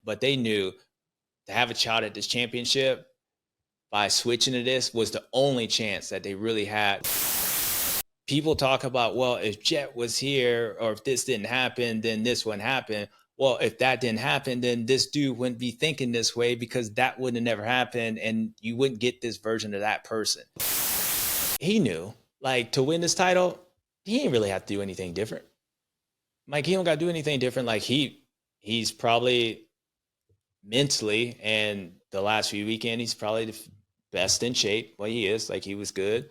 but they knew to have a shot at this championship by switching to this was the only chance that they really had. People talk about, well, if Jet was here or if this didn't happen, then this wouldn't happen. Well, if that didn't happen, then this dude wouldn't be thinking this way because that wouldn't have never happened and you wouldn't get this version of that person. He knew, like, to win this title, he didn't really have to do anything different. Like, he don't got to do anything different. Like, he's probably mentally, and the last few weekends, he's probably the best in shape. Well, he is. Like, he was good.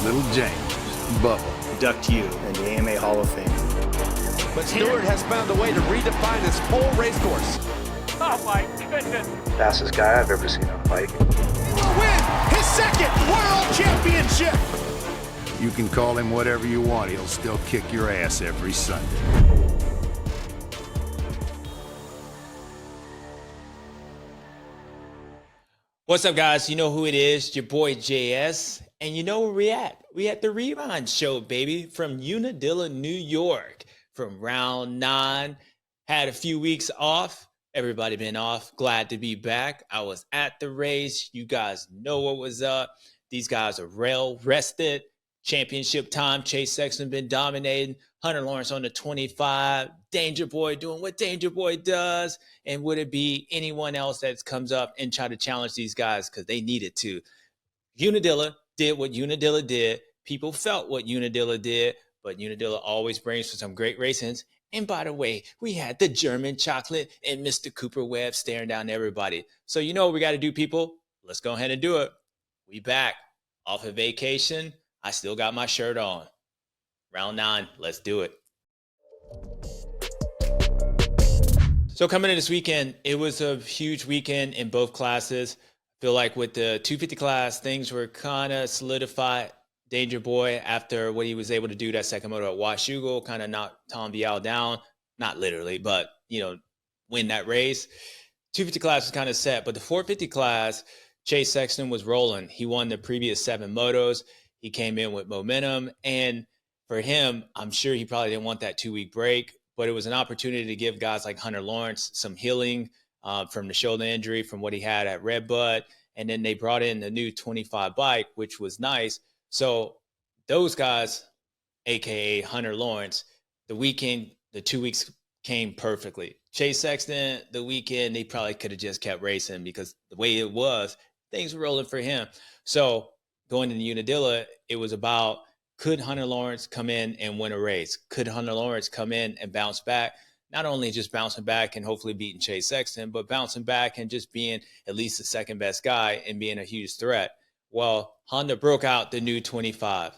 Little James, Bubba. Induct you in the AMA Hall of Fame. But Stewart has found a way to redefine this whole race course. Oh my goodness. Fastest guy I've ever seen on a bike. He will win his second world championship. You can call him whatever you want. He'll still kick your ass every Sunday. What's up, guys? You know who it is, your boy JS, and you know where we at. We at the Rewind Show, baby, from Unadilla, New York, from round 9. Had a few weeks off. Everybody been off. Glad to be back. I was at the race. You guys know what was up. These guys are well rested. Championship time. Chase Sexton been dominating. Hunter Lawrence on the 25. Danger Boy doing what Danger Boy does. And would it be anyone else that comes up and try to challenge these guys because they needed to? Unadilla did what Unadilla did. People felt what Unadilla did, but Unadilla always brings for some great racings. And by the way, we had the German chocolate and Mr. Cooper Webb staring down everybody. So you know what we got to do, people? Let's go ahead and do it. We back off of vacation. I still got my shirt on. Round 9, let's do it. So coming in this weekend, it was a huge weekend in both classes. I feel like with the 250 class, things were kind of solidified. Danger Boy, after what he was able to do that second moto at Washougal, kind of knocked Tom Vial down. Not literally, but, you know, win that race. 250 class was kind of set, but the 450 class, Chase Sexton was rolling. He won the previous 7 motos. He came in with momentum, and for him, I'm sure he probably didn't want that 2-week break, but it was an opportunity to give guys like Hunter Lawrence some healing from the shoulder injury from what he had at Redbud, and then they brought in the new 25 bike, which was nice. So those guys, a.k.a. Hunter Lawrence, the weekend, the 2 weeks came perfectly. Chase Sexton, the weekend, they probably could have just kept racing because the way it was, things were rolling for him. So going into Unadilla, it was about, could Hunter Lawrence come in and win a race? Could Hunter Lawrence come in and bounce back? Not only just bouncing back and hopefully beating Chase Sexton, but bouncing back and just being at least the second best guy and being a huge threat. Well, Honda broke out the new 25.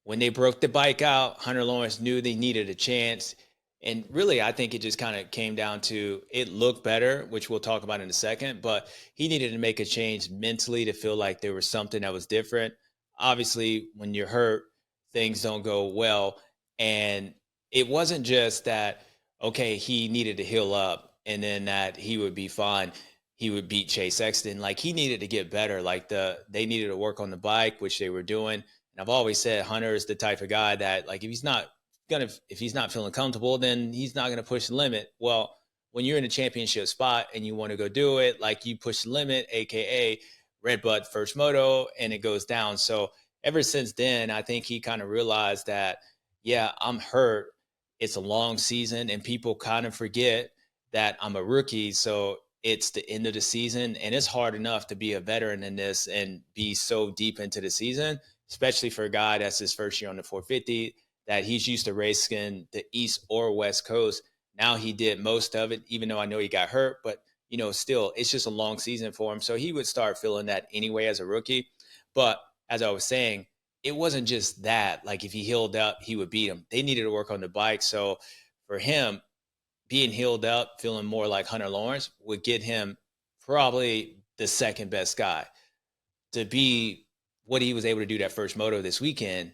When they broke the bike out, Hunter Lawrence knew they needed a chance. And really, I think it just kind of came down to it looked better, which we'll talk about in a second, but he needed to make a change mentally to feel like there was something that was different. Obviously, when you're hurt, things don't go well. And it wasn't just that, okay, he needed to heal up and then that he would be fine. He would beat Chase Sexton. Like, he needed to get better. Like, they needed to work on the bike, which they were doing. And I've always said Hunter is the type of guy that, like, if he's not feeling comfortable, then he's not gonna push the limit. Well, when you're in a championship spot and you want to go do it, like, you push the limit, aka Redbud first moto, and it goes down. So ever since then, I think he kind of realized that, yeah, I'm hurt. It's a long season, and people kind of forget that I'm a rookie. So it's the end of the season, and it's hard enough to be a veteran in this and be so deep into the season, especially for a guy that's his first year on the 450, that he's used to racing the East or West Coast. Now he did most of it, even though I know he got hurt, but, you know, still, it's just a long season for him. So he would start feeling that anyway as a rookie. But as I was saying, it wasn't just that. Like, if he healed up, he would beat him. They needed to work on the bike. So for him, being healed up, feeling more like Hunter Lawrence would get him probably the second best guy. To be what he was able to do that first moto this weekend,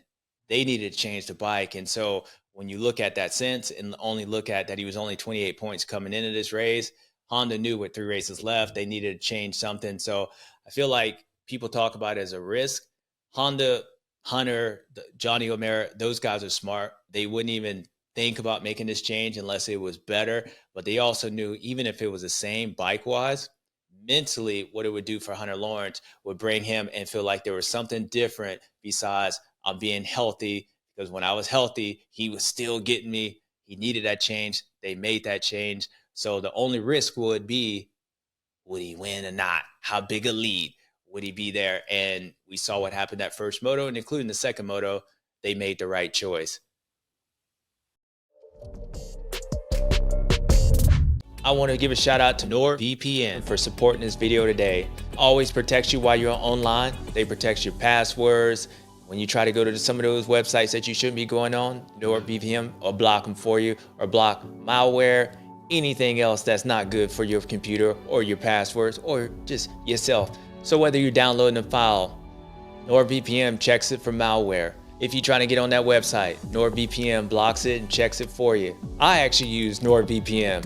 they needed to change the bike. And so when you look at that sense and only look at that he was only 28 points coming into this race, Honda knew with 3 races left, they needed to change something. So I feel like people talk about it as a risk. Honda, Hunter, Johnny O'Mara, those guys are smart. They wouldn't even think about making this change unless it was better. But they also knew even if it was the same bike-wise, mentally what it would do for Hunter Lawrence would bring him and feel like there was something different besides I'm being healthy. Because when I was healthy, he was still getting me. He needed that change. They made that change. So the only risk would be, would he win or not? How big a lead would he be there? And we saw what happened that first moto, and including the second moto, they made the right choice. I want to give a shout out to NordVPN for supporting this video today. Always protects you while you're online. They protect your passwords. When you try to go to some of those websites that you shouldn't be going on, NordVPN will block them for you, or block malware, anything else that's not good for your computer or your passwords or just yourself. So whether you're downloading a file, NordVPN checks it for malware. If you're trying to get on that website, NordVPN blocks it and checks it for you. I actually use NordVPN.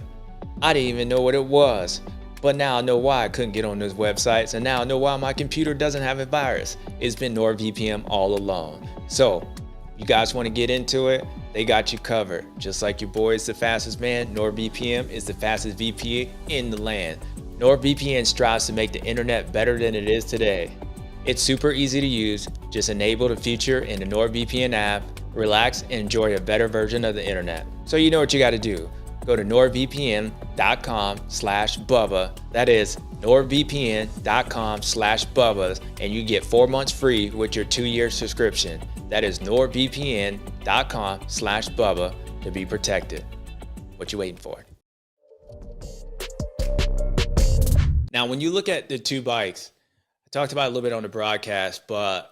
I didn't even know what it was, but now I know why I couldn't get on those websites, and now I know why my computer doesn't have a virus. It's been NordVPN all along. So you guys want to get into it, they got you covered. Just like your boy is the fastest man, NordVPN is the fastest VPN in the land. NordVPN strives to make the internet better than it is today. It's super easy to use. Just enable the feature in the NordVPN app, relax, and enjoy a better version of the internet. So you know what you got to do. Go to nordvpn.com/Bubba. That is nordvpn.com/Bubba, and you get 4 months free with your 2-year subscription. That is nordvpn.com/Bubba to be protected. What you waiting for? Now, when you look at the two bikes, I talked about it a little bit on the broadcast, but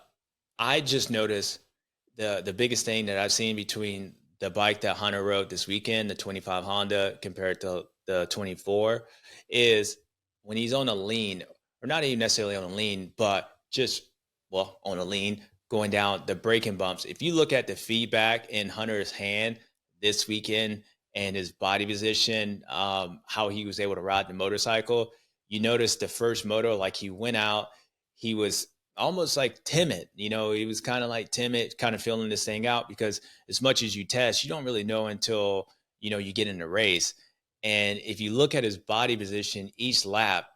I just noticed the biggest thing that I've seen between the bike that Hunter rode this weekend, the 25 Honda, compared to the 24, is when he's on a lean, or not even necessarily on a lean, but just, well, on a lean, going down the braking bumps. If you look at the feedback in Hunter's hand this weekend and his body position, how he was able to ride the motorcycle, you notice the first moto, like he went out, he was almost like timid, he was kind of like timid, kind of feeling this thing out, because as much as you test, you don't really know until, you get in the race. And if you look at his body position each lap,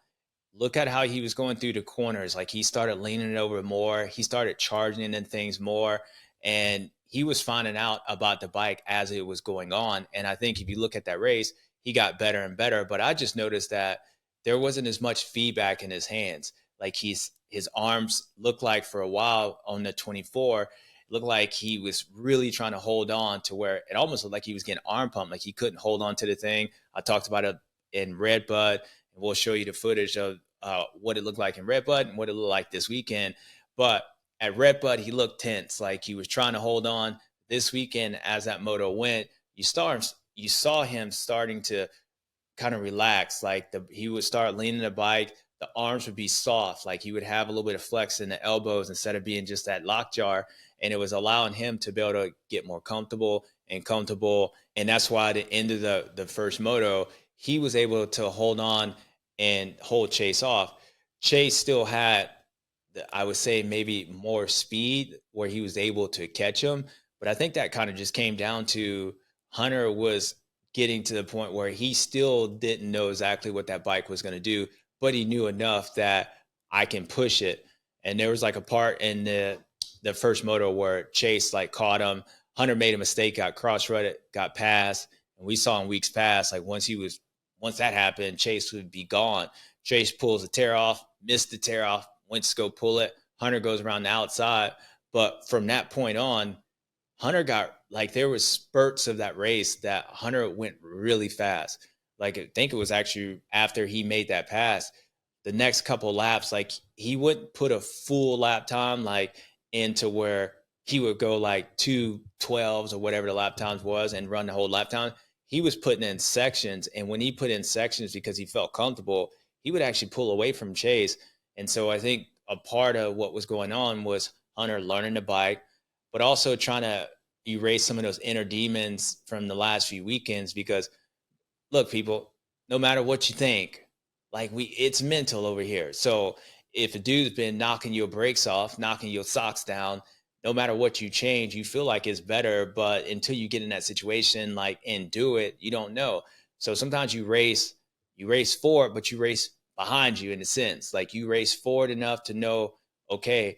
look at how he was going through the corners. Like he started leaning it over more. He started charging in things more. And he was finding out about the bike as it was going on. And I think if you look at that race, he got better and better. But I just noticed that there wasn't as much feedback in his hands. Like his arms looked like, for a while on the 24, it looked like he was really trying to hold on to where it almost looked like he was getting arm pumped, like he couldn't hold on to the thing. I talked about it in Redbud, and we'll show you the footage of what it looked like in Redbud and what it looked like this weekend. But at Redbud, he looked tense, like he was trying to hold on. This weekend, as that moto went, you saw him starting to kind of relax. Like he would start leaning the bike. The arms would be soft, like he would have a little bit of flex in the elbows instead of being just that lockjaw. And it was allowing him to be able to get more comfortable. And that's why at the end of the first moto, he was able to hold on and hold Chase off. Chase still had, I would say, maybe more speed where he was able to catch him. But I think that kind of just came down to Hunter was getting to the point where he still didn't know exactly what that bike was going to do, but he knew enough that I can push it. And there was like a part in the first moto where Chase like caught him. Hunter made a mistake, got cross-rutted, got past. And we saw in weeks past, like once that happened, Chase would be gone. Chase pulls the tear off, missed the tear off, went to go pull it. Hunter goes around the outside. But from that point on, Hunter got, like, there was spurts of that race that Hunter went really fast. Like, I think it was actually after he made that pass, the next couple laps, like he wouldn't put a full lap time, like into where he would go like 2:12s or whatever the lap times was and run the whole lap time. He was putting in sections. And when he put in sections because he felt comfortable, he would actually pull away from Chase. And so I think a part of what was going on was Hunter learning the bike, but also trying to erase some of those inner demons from the last few weekends. Because look, people, no matter what you think, like it's mental over here. So if a dude's been knocking your brakes off, knocking your socks down, no matter what you change, you feel like it's better. But until you get in that situation, like, and do it, you don't know. So sometimes you race forward, but you race behind you in a sense. Like you race forward enough to know, okay,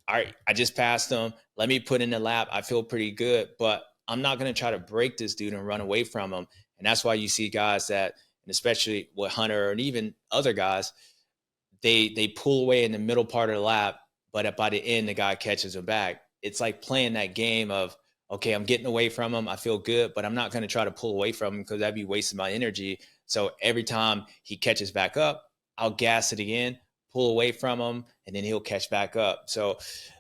all right, I just passed him. Let me put in the lap. I feel pretty good, but I'm not going to try to break this dude and run away from him. And that's why you see guys that, and especially with Hunter and even other guys, they pull away in the middle part of the lap, but by the end, the guy catches him back. It's like playing that game of, okay, I'm getting away from him. I feel good, but I'm not going to try to pull away from him because that'd be wasting my energy. So every time he catches back up, I'll gas it again, pull away from him, and then he'll catch back up. So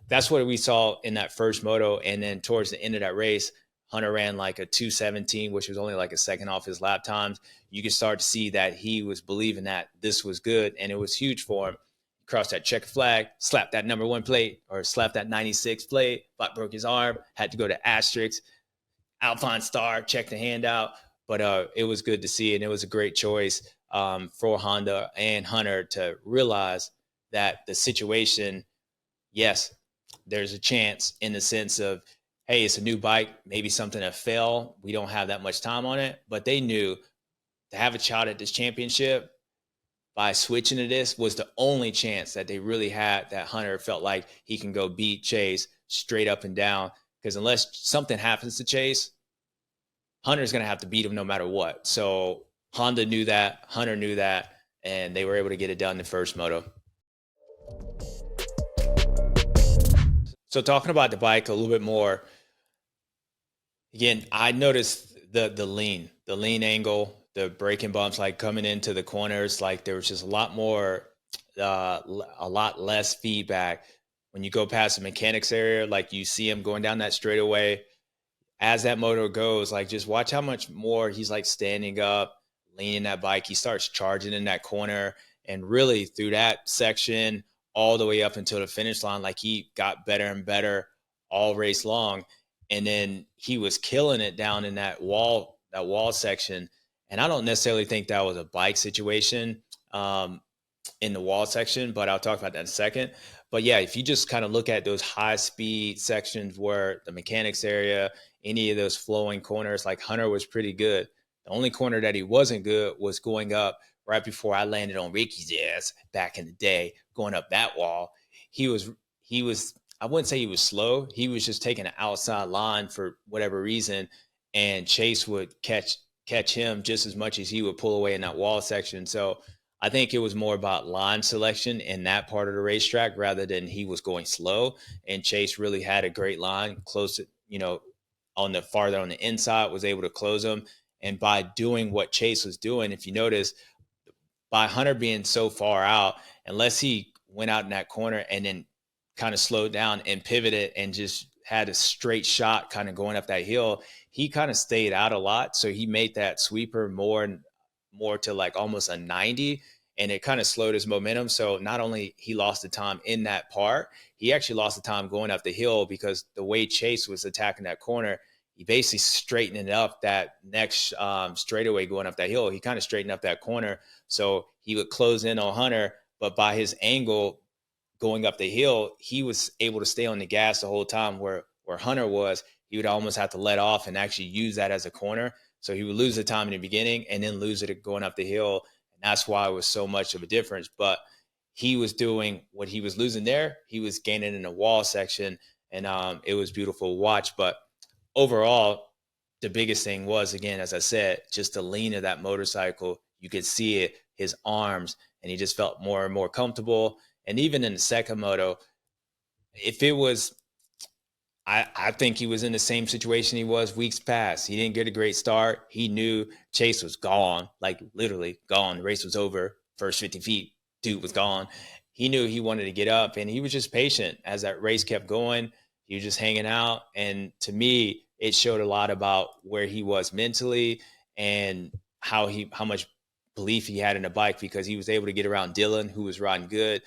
that's what we saw in that first moto. And then towards the end of that race, Hunter ran like a 2:17, which was only like a second off his lap times. You can start to see that he was believing that this was good, and it was huge for him. Crossed that checker flag, slapped that number 1 plate, or slapped that 96 plate, but broke his arm, had to go to Asterix, Alpine Star, check the hand out. But it was good to see, and it was a great choice for Honda and Hunter to realize that the situation, yes, there's a chance in the sense of, hey, it's a new bike, maybe something that fell. We don't have that much time on it. But they knew to have a shot at this championship by switching to this was the only chance that they really had, that Hunter felt like he can go beat Chase straight up and down. Because unless something happens to Chase, Hunter's going to have to beat him no matter what. So Honda knew that, Hunter knew that, and they were able to get it done in the first moto. So talking about the bike a little bit more, again, I noticed the lean angle, the braking bumps, like coming into the corners, like there was just a lot more, a lot less feedback. When you go past the mechanics area, like you see him going down that straightaway, as that motor goes, like just watch how much more he's like standing up, leaning that bike. He starts charging in that corner, and really through that section all the way up until the finish line, like he got better and better all race long. And then he was killing it down in that wall section. And I don't necessarily think that was a bike situation in the wall section, but I'll talk about that in a second. But yeah, if you just kind of look at those high speed sections where the mechanics area, any of those flowing corners, like Hunter was pretty good. The only corner that he wasn't good was going up right before I landed on Ricky's ass back in the day, going up that wall. He was, I wouldn't say he was slow. He was just taking an outside line for whatever reason. And Chase would catch him just as much as he would pull away in that wall section. So I think it was more about line selection in that part of the racetrack rather than he was going slow. And Chase really had a great line, close it, on the farther on the inside, was able to close him. And by doing what Chase was doing, if you notice, by Hunter being so far out, unless he went out in that corner and then kind of slowed down and pivoted and just had a straight shot kind of going up that hill, he kind of stayed out a lot. So he made that sweeper more to like almost a 90, and it kind of slowed his momentum. So not only he lost the time in that part, he actually lost the time going up the hill, because the way Chase was attacking that corner, he basically straightened it up that next straightaway going up that hill. He kind of straightened up that corner. So he would close in on Hunter, but by his angle going up the hill, he was able to stay on the gas the whole time, where Hunter was, he would almost have to let off and actually use that as a corner. So he would lose the time in the beginning and then lose it going up the hill. And that's why it was so much of a difference. But he was doing what he was losing there, he was gaining in the wall section, and it was beautiful to watch. But overall, the biggest thing was, again, as I said, just the lean of that motorcycle. You could see it, his arms, and he just felt more and more comfortable. And even in the second moto, if it was, I think he was in the same situation he was weeks past. He didn't get a great start. He knew Chase was gone, like literally gone. The race was over. First 50 feet, dude was gone. He knew he wanted to get up, and he was just patient as that race kept going. He was just hanging out. And to me, it showed a lot about where he was mentally and how much belief he had in the bike, because he was able to get around Dylan, who was riding good.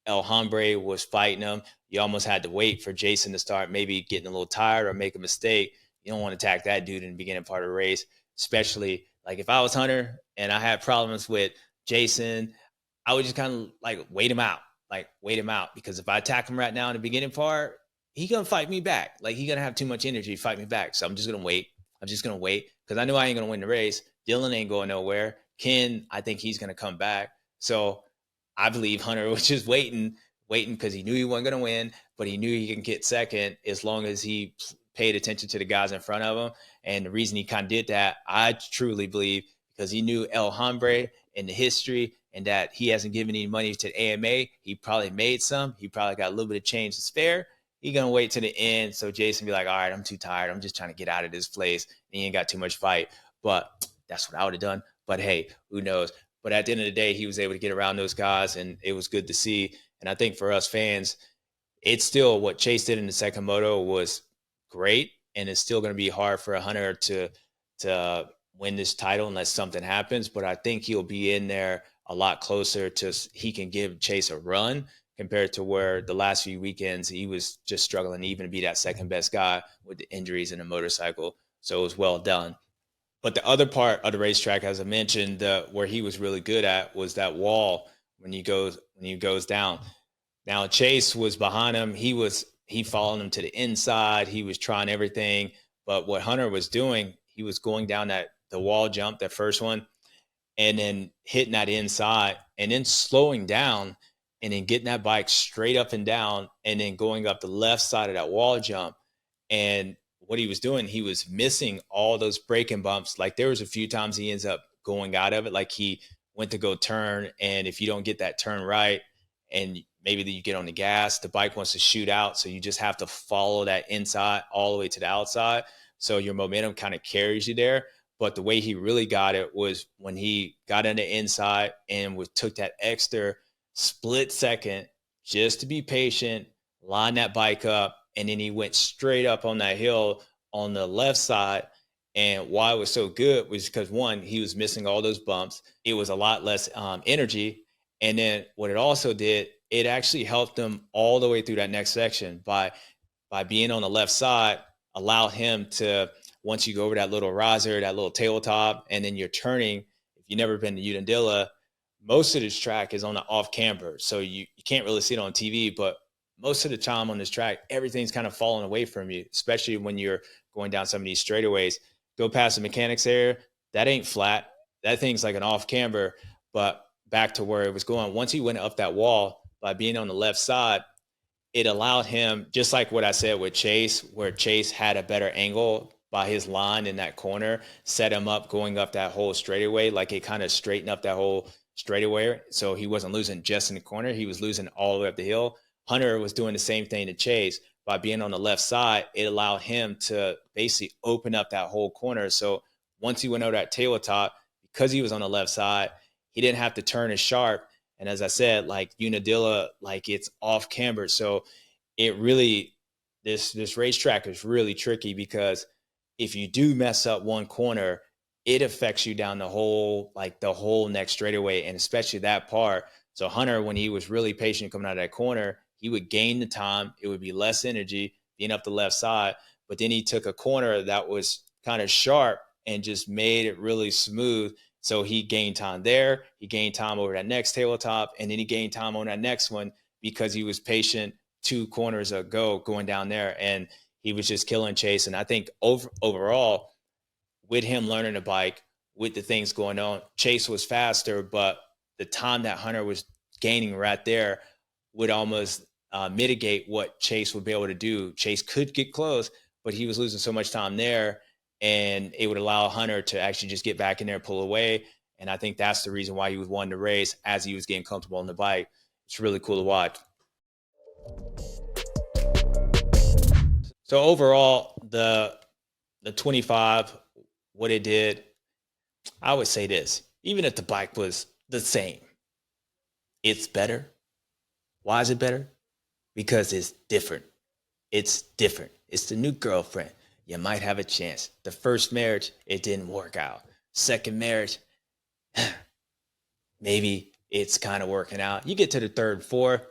El Hombre was fighting him. You almost had to wait for Jason to start maybe getting a little tired or make a mistake. You don't want to attack that dude in the beginning part of the race, especially like if I was Hunter and I had problems with Jason, I would just kind of like wait him out, because if I attack him right now in the beginning part, he gonna fight me back. Like, he gonna have too much energy to fight me back. So I'm just gonna wait. I'm just gonna wait because I know I ain't gonna win the race. Dylan ain't going nowhere. Ken, I think he's gonna come back. So I believe Hunter was just waiting because he knew he wasn't gonna win, but he knew he can get second as long as he paid attention to the guys in front of him. And the reason he kind of did that, I truly believe, because he knew El Hombre and the history, and that he hasn't given any money to the AMA. He probably made some. He probably got a little bit of change to spare. He gonna wait to the end so Jason be like, all right, I'm too tired. I'm just trying to get out of this place. And he ain't got too much fight. But that's what I would have done. But hey, who knows? But at the end of the day, he was able to get around those guys, and it was good to see. And I think for us fans, it's still what Chase did in the second moto was great, and it's still going to be hard for a Hunter to win this title unless something happens. But I think he'll be in there a lot closer to he can give Chase a run compared to where the last few weekends he was just struggling even to be that second best guy with the injuries in the motorcycle. So it was well done. But the other part of the racetrack, as I mentioned, where he was really good at was that wall when he goes down. Now Chase was behind him. He followed him to the inside. He was trying everything. But what Hunter was doing, he was going down the wall jump, that first one, and then hitting that inside and then slowing down and then getting that bike straight up and down and then going up the left side of that wall jump. And what he was doing, he was missing all those braking bumps. Like, there was a few times he ends up going out of it. Like, he went to go turn, and if you don't get that turn right and maybe you get on the gas, the bike wants to shoot out. So you just have to follow that inside all the way to the outside. So your momentum kind of carries you there. But the way he really got it was when he got on the inside and took that extra split second just to be patient, line that bike up, and then he went straight up on that hill on the left side. And why it was so good was because, one, he was missing all those bumps. It was a lot less energy. And then what it also did, it actually helped him all the way through that next section by being on the left side, allow him to, once you go over that little riser, that little tabletop, and then you're turning. If you've never been to Unadilla, most of this track is on the off camber. So you can't really see it on TV, but most of the time on this track, everything's kind of falling away from you, especially when you're going down some of these straightaways. Go past the mechanics area, that ain't flat. That thing's like an off camber. But back to where it was going, once he went up that wall, by being on the left side, it allowed him, just like what I said with Chase, where Chase had a better angle by his line in that corner, set him up going up that whole straightaway. Like, it kind of straightened up that whole straightaway. So he wasn't losing just in the corner. He was losing all the way up the hill. Hunter was doing the same thing to Chase. By being on the left side, it allowed him to basically open up that whole corner. So once he went over that tabletop, because he was on the left side, he didn't have to turn as sharp. And as I said, like Unadilla, like, it's off camber. So it really, this racetrack is really tricky, because if you do mess up one corner, it affects you down the whole next straightaway, and especially that part. So Hunter, when he was really patient coming out of that corner, he would gain the time. It would be less energy being up the left side. But then he took a corner that was kind of sharp and just made it really smooth. So he gained time there. He gained time over that next tabletop. And then he gained time on that next one because he was patient 2 corners ago going down there. And he was just killing Chase. And I think overall, with him learning the bike, with the things going on, Chase was faster. But the time that Hunter was gaining right there would almost mitigate what Chase would be able to do. Chase could get close, but he was losing so much time there, and it would allow Hunter to actually just get back in there and pull away. And I think that's the reason why he was wanting to race as he was getting comfortable on the bike. It's really cool to watch. So overall, the 25, what it did, I would say this: even if the bike was the same, it's better. Why is it better? Because it's different. It's different. It's the new girlfriend. You might have a chance. The first marriage, it didn't work out. Second marriage, maybe it's kind of working out. You get to the third, fourth,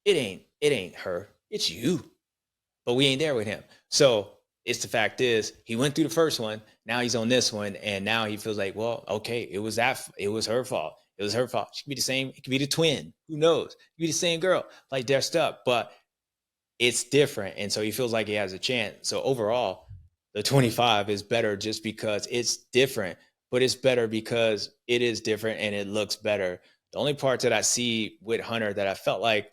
it ain't her. It's you. But we ain't there with him. So it's the fact is, he went through the first one. Now he's on this one. And now he feels like, well, okay, it was her fault. It was her fault. She could be the same. It could be the twin. Who knows? It could be the same girl, like dressed up. But it's different. And so he feels like he has a chance. So overall, the 25 is better just because it's different, but it's better because it is different and it looks better. The only part that I see with Hunter that I felt like,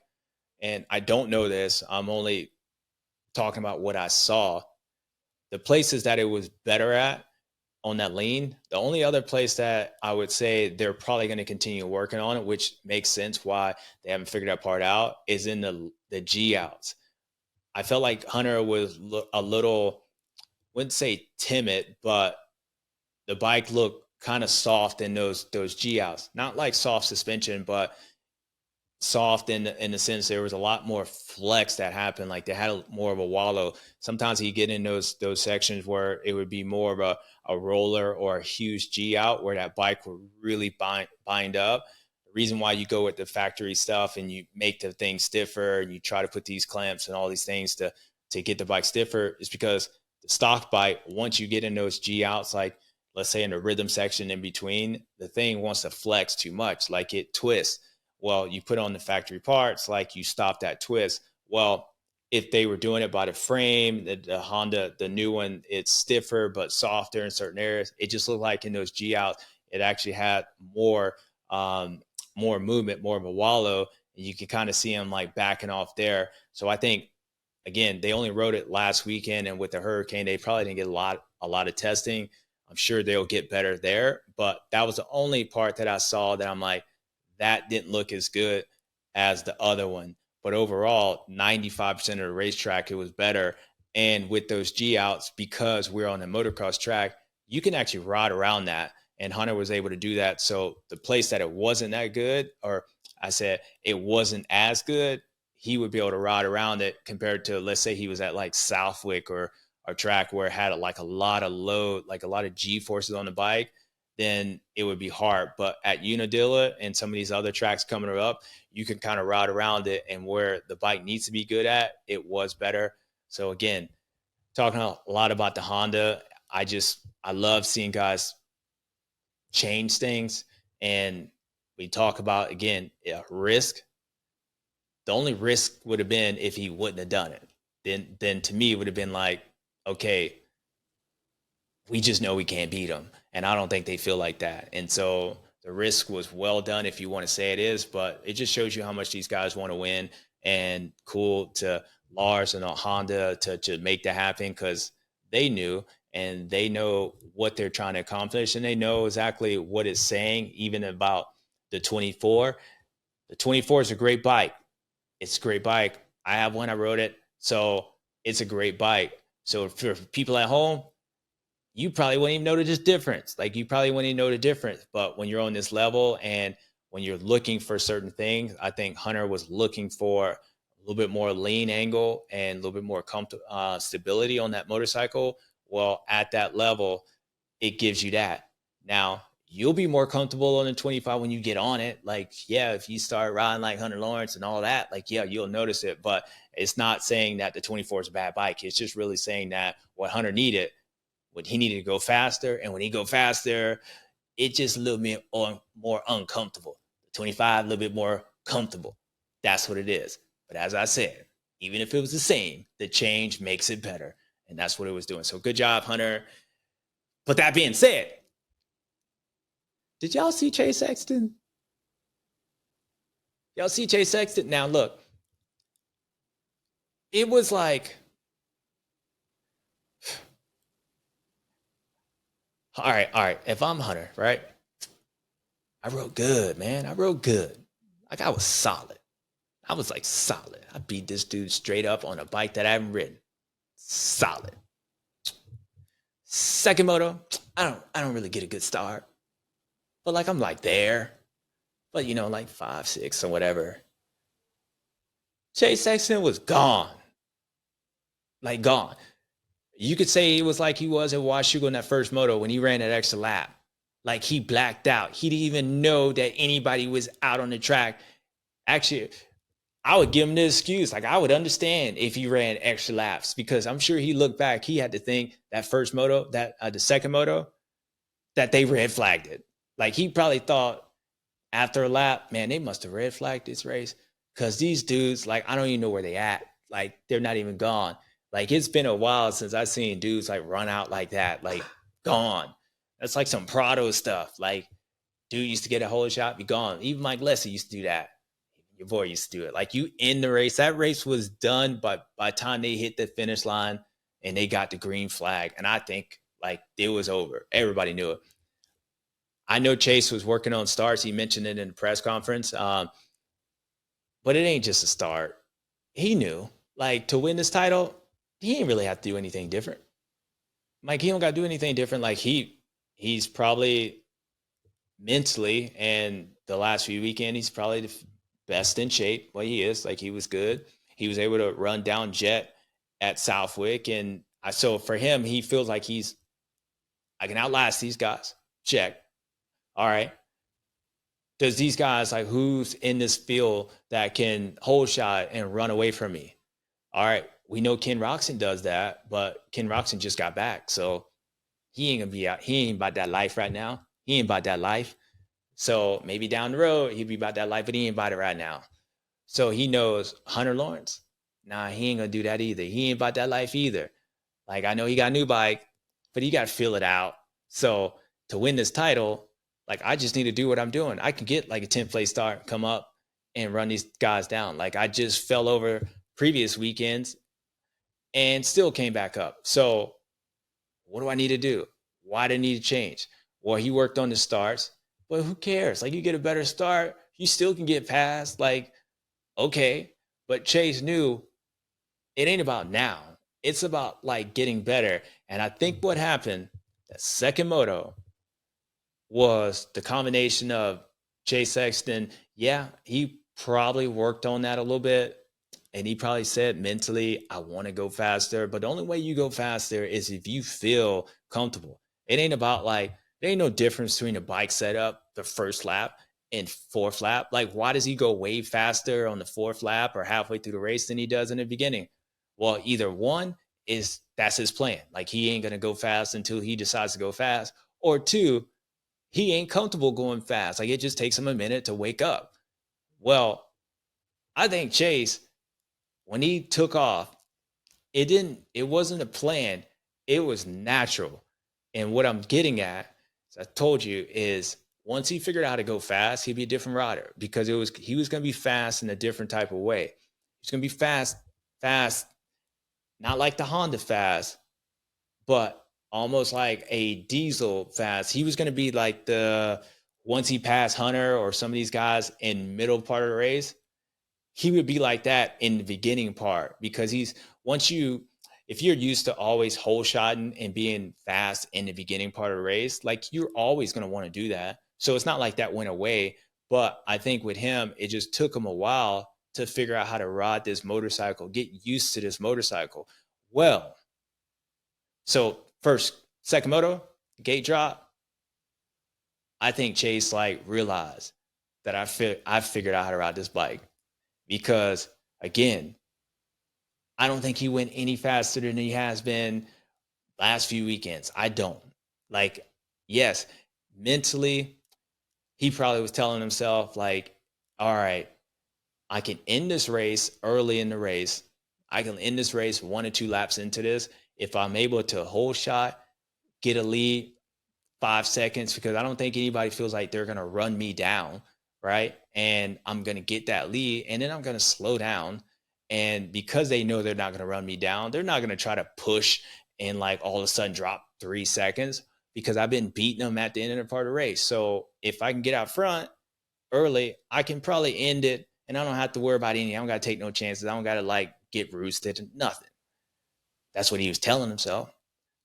and I don't know this, I'm only talking about what I saw, the places that it was better at on that lean, the only other place that I would say they're probably going to continue working on it, which makes sense why they haven't figured that part out, is in the G outs. I felt like Hunter was a little, wouldn't say timid, but the bike looked kind of soft in those G outs. Not like soft suspension, but soft in the sense there was a lot more flex that happened. Like they had more of a wallow. Sometimes you get in those sections where it would be more of a roller or a huge G out where that bike would really bind up. The reason why you go with the factory stuff and you make the thing stiffer and you try to put these clamps and all these things to get the bike stiffer is because the stock bike, once you get in those G outs, like let's say in the rhythm section in between, the thing wants to flex too much, like it twists. Well, you put on the factory parts, like you stop that twist. Well, if they were doing it by the frame, the Honda, the new one, it's stiffer but softer in certain areas. It just looked like in those G outs, it actually had more movement, more of a wallow, and you can kind of see them like backing off there. So I think, again, they only rode it last weekend, and with the hurricane, they probably didn't get a lot of testing. I'm sure they'll get better there, but that was the only part that I saw that I'm like, that didn't look as good as the other one. But overall, 95% of the racetrack, it was better. And with those G outs, because we're on a motocross track, you can actually ride around that. And Hunter was able to do that. So the place that it wasn't that good, or I said it wasn't as good, he would be able to ride around it compared to, let's say he was at like Southwick or a track where it had like a lot of load, like a lot of G forces on the bike, then it would be hard. But at Unadilla and some of these other tracks coming up, you can kind of ride around it, and where the bike needs to be good at, it was better. So again, talking a lot about the Honda, I love seeing guys change things. And we talk about, again, risk. The only risk would have been if he wouldn't have done it. Then to me, it would have been like, okay, we just know we can't beat them. And I don't think they feel like that. And so the risk was well done, if you want to say it is, but it just shows you how much these guys want to win. And cool to Lars and Honda to make that happen, because they knew, and they know what they're trying to accomplish, and they know exactly what it's saying, even about the 24. The 24 is a great bike. It's a great bike. I have one. I rode it. So it's a great bike. So for people at home, you probably wouldn't even know the difference. Like, you probably wouldn't even know the difference. But when you're on this level and when you're looking for certain things, I think Hunter was looking for a little bit more lean angle and a little bit more stability on that motorcycle. Well, at that level, it gives you that. Now, you'll be more comfortable on the 25 when you get on it. Like, yeah, if you start riding like Hunter Lawrence and all that, like, yeah, you'll notice it. But it's not saying that the 24 is a bad bike. It's just really saying that what Hunter needed, when he needed to go faster, and when he go faster, it just a little bit more uncomfortable. The 25, a little bit more comfortable. That's what it is. But as I said, even if it was the same, the change makes it better. And that's what it was doing. So good job, Hunter. But that being said, did y'all see Chase Sexton? Y'all see Chase Sexton? Now, look, it was like, all right. If I'm Hunter, right? I rode good, man. I rode good. Like, I was solid. I was like solid. I beat this dude straight up on a bike that I haven't ridden. Solid. Second moto, I don't really get a good start. But like, I'm like there. But you know, like 5, 6 or whatever. Chase Sexton was gone. Like, gone. You could say it was like he was at Washougal in that first moto when he ran that extra lap. Like, he blacked out. He didn't even know that anybody was out on the track. Actually, I would give him the excuse. Like, I would understand if he ran extra laps, because I'm sure he looked back. He had to think that first moto, that the second moto, that they red flagged it. Like, he probably thought after a lap, man, they must have red flagged this race, because these dudes, like, I don't even know where they at. like they're not even gone. Like it's been a while since I've seen dudes like run out like that, like gone. That's like some Prado stuff. Like dude used to get a whole shot, be gone. Even Mike Lessie used to do that. Your boy used to do it. Like you in the race. That race was done by the time they hit the finish line and they got the green flag. And I think like it was over. Everybody knew it. I know Chase was working on starts. He mentioned it in the press conference. But it ain't just a start. He knew, like, to win this title, he didn't really have to do anything different. Like, he don't got to do anything different. Like, he's probably mentally, and the last few weekends, he's probably the best in shape. Well, he is. Like, he was good. He was able to run down Jet at Southwick. And so for him, he feels like I can outlast these guys. Check. All right. Does these guys, like, who's in this field that can hold shot and run away from me? All right. We know Ken Roxon does that, but Ken Roxon just got back. So he ain't going to be out. He ain't about that life right now. He ain't about that life. So maybe down the road, he'll be about that life, but he ain't about it right now. So he knows Hunter Lawrence. Nah, he ain't going to do that either. He ain't about that life either. Like, I know he got a new bike, but he got to feel it out. So to win this title, like, I just need to do what I'm doing. I can get like a 10th place start, come up and run these guys down. Like, I just fell over previous weekends and still came back up. So what do I need to do? Why do I need to change? Well, he worked on the starts, but who cares? Like, you get a better start, you still can get past. Like, okay. But Chase knew it ain't about now. It's about like getting better. And I think what happened, that second moto, was the combination of Chase Sexton. Yeah, he probably worked on that a little bit. And he probably said mentally, I want to go faster. But the only way you go faster is if you feel comfortable. It ain't about like, there ain't no difference between a bike setup, the first lap and fourth lap. Like, why does he go way faster on the fourth lap or halfway through the race than he does in the beginning? Well, either one is that's his plan. Like, he ain't going to go fast until he decides to go fast. Or two, he ain't comfortable going fast. Like, it just takes him a minute to wake up. Well, I think Chase, when he took off, it wasn't a plan. It was natural. And what I'm getting at, as I told you, is once he figured out how to go fast, he'd be a different rider because he was going to be fast in a different type of way. He's going to be fast, not like the Honda fast, but almost like a diesel fast. He was going to be like once he passed Hunter or some of these guys in middle part of the race, he would be like that in the beginning part because if you're used to always hole shotting and being fast in the beginning part of the race, like, you're always going to want to do that. So it's not like that went away. But I think with him, it just took him a while to figure out how to ride this motorcycle, get used to this motorcycle. Well, so second moto, gate drop. I think Chase like realized that I figured out how to ride this bike because, again, I don't think he went any faster than he has been last few weekends. I don't. Like, yes, mentally, he probably was telling himself like, all right, I can end this race early in the race. I can end this race 1 or 2 laps into this. If I'm able to hold shot, get a lead 5 seconds, because I don't think anybody feels like they're going to run me down, right? And I'm going to get that lead, and then I'm going to slow down. And because they know they're not going to run me down, they're not going to try to push and like all of a sudden drop 3 seconds because I've been beating them at the end of the part of the race. So if I can get out front early, I can probably end it, and I don't have to worry about anything. I don't got to take no chances. I don't got to like get roosted and nothing. That's what he was telling himself.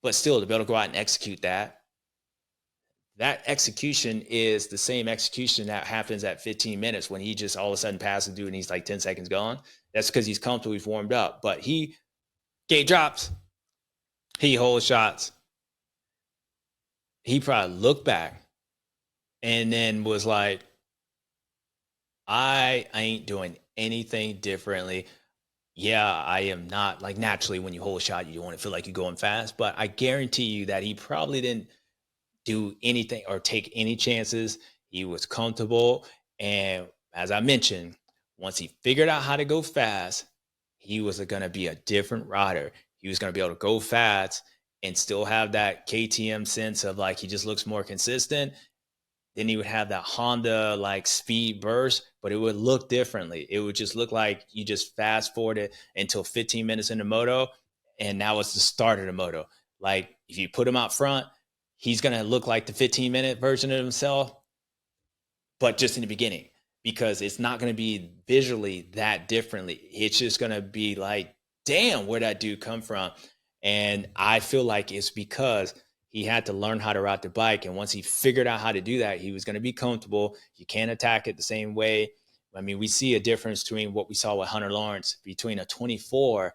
But still, to be able to go out and execute that execution is the same execution that happens at 15 minutes when he just all of a sudden passes dude and he's like 10 seconds gone. That's because he's comfortable, he's warmed up. But he gate drops, he holds shots. He probably looked back and then was like, I ain't doing anything differently. Yeah, I am not, like, naturally when you hold a shot, you want to feel like you're going fast. But I guarantee you that he probably didn't do anything or take any chances. He was comfortable. And as I mentioned, once he figured out how to go fast, he was going to be a different rider. He was going to be able to go fast and still have that KTM sense of like he just looks more consistent. Then he would have that Honda like speed burst, but it would look differently. It would just look like you just fast forwarded until 15 minutes in the moto, and now it's the start of the moto. Like if you put him out front, he's going to look like the 15-minute version of himself, but just in the beginning, because it's not going to be visually that differently. It's just going to be like, damn, where'd that dude come from? And I feel like it's because he had to learn how to ride the bike. And once he figured out how to do that, he was going to be comfortable. You can't attack it the same way. I mean, we see a difference between what we saw with Hunter Lawrence between a 24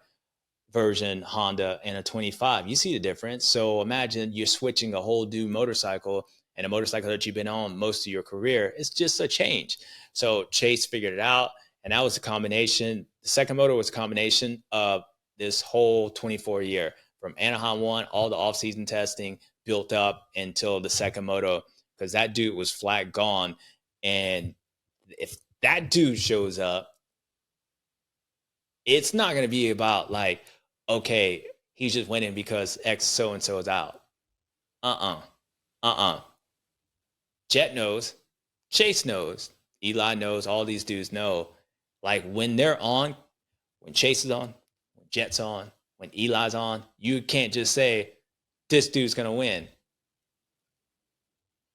version Honda and a 25. You see the difference. So imagine you're switching a whole new motorcycle, and a motorcycle that you've been on most of your career. It's just a change. So Chase figured it out. And that was a combination. The second motor was a combination of this whole 24 year, from Anaheim 1, all the off-season testing built up until the second moto, because that dude was flat gone. And if that dude shows up, it's not going to be about like, okay, he's just winning because X so-and-so is out. Jet knows, Chase knows, Eli knows, all these dudes know. Like when they're on, when Chase is on, when Jet's on, when Eli's on, you can't just say, this dude's going to win.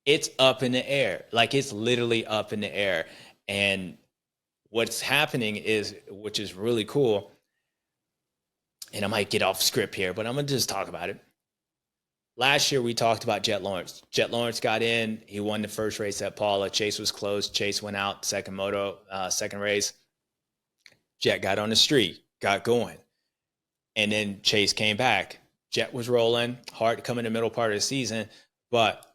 It's up in the air. Like it's literally up in the air. And what's happening is, which is really cool, and I might get off script here, but I'm going to just talk about it. Last year, we talked about Jet Lawrence. Jet Lawrence got in. He won the first race at Paula. Chase was close. Chase went out, second race. Jet got on the street, got going. And then Chase came back. Jet was rolling, hard to come in the middle part of the season. But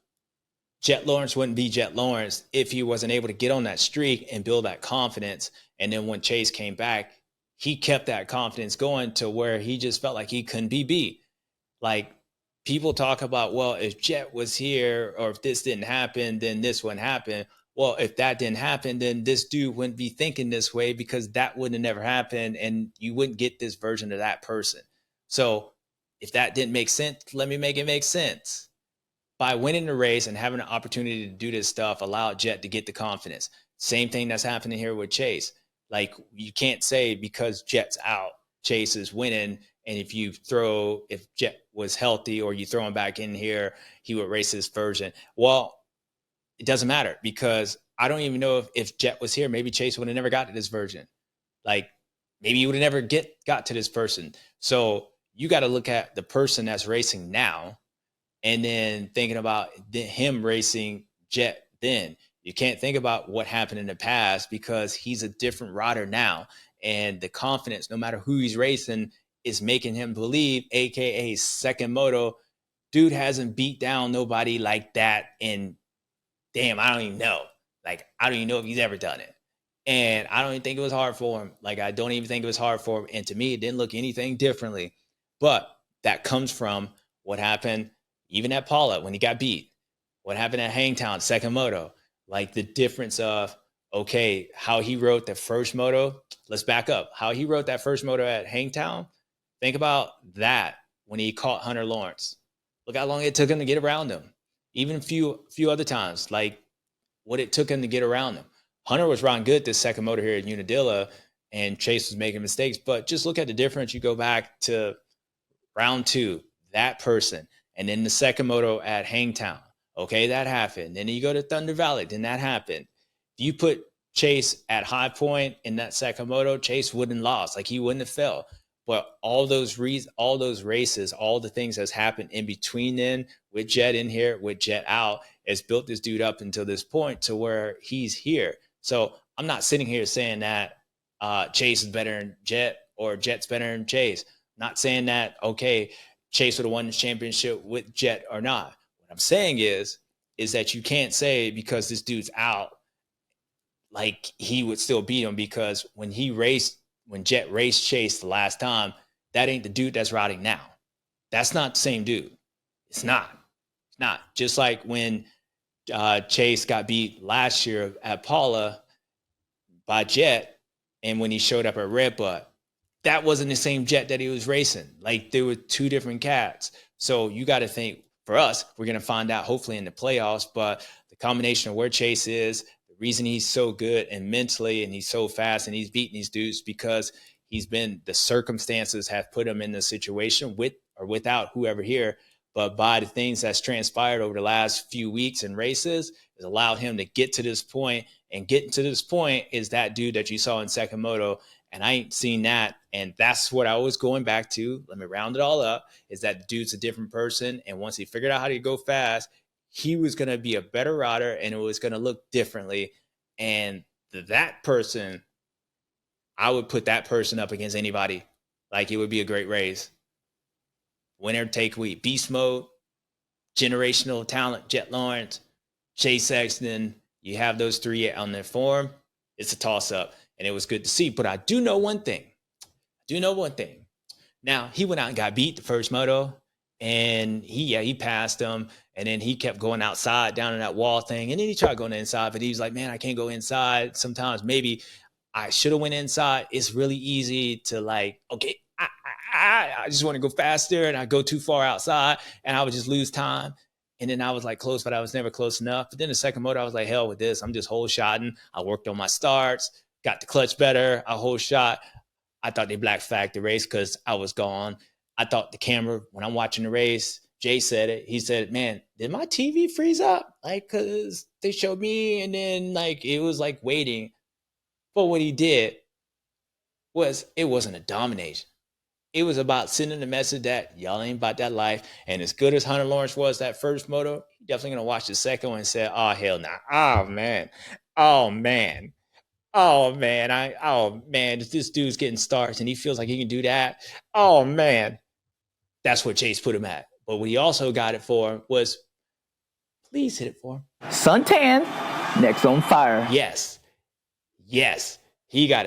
Jet Lawrence wouldn't be Jet Lawrence if he wasn't able to get on that streak and build that confidence. And then when Chase came back, he kept that confidence going to where he just felt like he couldn't be beat. Like, people talk about, well, if Jet was here or if this didn't happen, then this wouldn't happen. Well, if that didn't happen, then this dude wouldn't be thinking this way, because that wouldn't have never happened and you wouldn't get this version of that person. So if that didn't make sense, let me make it make sense. By winning the race and having an opportunity to do this stuff allowed Jet to get the confidence. Same thing that's happening here with Chase. Like, you can't say because Jet's out, Chase is winning. And if Jet was healthy or you throw him back in here, he would race this version. Well, it doesn't matter, because I don't even know if Jet was here, maybe Chase would have never got to this version. Like, maybe he would have never got to this person. So you got to look at the person that's racing now and then thinking about him racing Jet then. You can't think about what happened in the past, because he's a different rider now. And the confidence, no matter who he's racing, is making him believe, AKA second moto, dude hasn't beat down nobody like that. And damn, I don't even know. Like, I don't even know if he's ever done it. And I don't even think it was hard for him. Like, I don't even think it was hard for him. And to me, it didn't look anything differently. But that comes from what happened even at Paula when he got beat. What happened at Hangtown, second moto. Like, the difference of, okay, how he wrote the first moto. Let's back up. How he wrote that first moto at Hangtown. Think about that when he caught Hunter Lawrence. Look how long it took him to get around him. Even a few other times, like what it took him to get around him. Hunter was riding good this second motor here at Unadilla, and Chase was making mistakes. But just look at the difference. You go back to round 2, that person, and then the second moto at Hangtown. Okay, that happened. Then you go to Thunder Valley, then that happened. If you put Chase at High Point in that second moto, Chase wouldn't have lost. Like, he wouldn't have fell. But all those races, all the things that's happened in between then, with Jet in here, with Jet out, has built this dude up until this point to where he's here. So I'm not sitting here saying that Chase is better than Jet or Jet's better than Chase. Not saying that, okay, Chase would have won the championship with Jet or not. What I'm saying is that you can't say because this dude's out, like he would still beat him, because when Jet raced Chase the last time, that ain't the dude that's riding now. That's not the same dude. It's not. It's not. Just like when Chase got beat last year at Paula by Jet, and when he showed up at Red Butt, that wasn't the same jet that he was racing. Like, there were two different cats. So you got to think, for us, we're going to find out hopefully in the playoffs, but the combination of where Chase is, the reason he's so good and mentally and he's so fast and he's beating these dudes because the circumstances have put him in the situation with or without whoever here, but by the things that's transpired over the last few weeks in races, has allowed him to get to this point. And getting to this point is that dude that you saw in second moto. And I ain't seen that. And that's what I was going back to. Let me round it all up, is that dude's a different person. And once he figured out how to go fast, he was going to be a better rider and it was going to look differently. And that person, I would put that person up against anybody. Like, it would be a great race. Winner take week. Beast mode, generational talent, Jet Lawrence, Chase Sexton. You have those three on their form. It's a toss-up. And it was good to see. But I do know one thing. Now, he went out and got beat the first moto. And he passed him. And then he kept going outside down in that wall thing. And then he tried going inside. But he was like, man, I can't go inside. Sometimes maybe I should have went inside. It's really easy to like, okay, I just want to go faster. And I go too far outside. And I would just lose time. And then I was like close, but I was never close enough. But then the second moto, I was like, hell with this. I'm just whole shotting. I worked on my starts. Got the clutch better, a whole shot. I thought they black flagged the race because I was gone. I thought the camera, when I'm watching the race, Jay said it. He said, man, did my TV freeze up? Like, because they showed me and then, like, it was like waiting. But what he did was, it wasn't a domination. It was about sending the message that y'all ain't about that life. And as good as Hunter Lawrence was that first moto, he definitely going to watch the second one and say, oh, hell nah. Oh, man. This dude's getting starts and he feels like he can do that. Oh, man. That's what Chase put him at. But what he also got it for was, please hit it for him. Suntan, next on fire. Yes. He got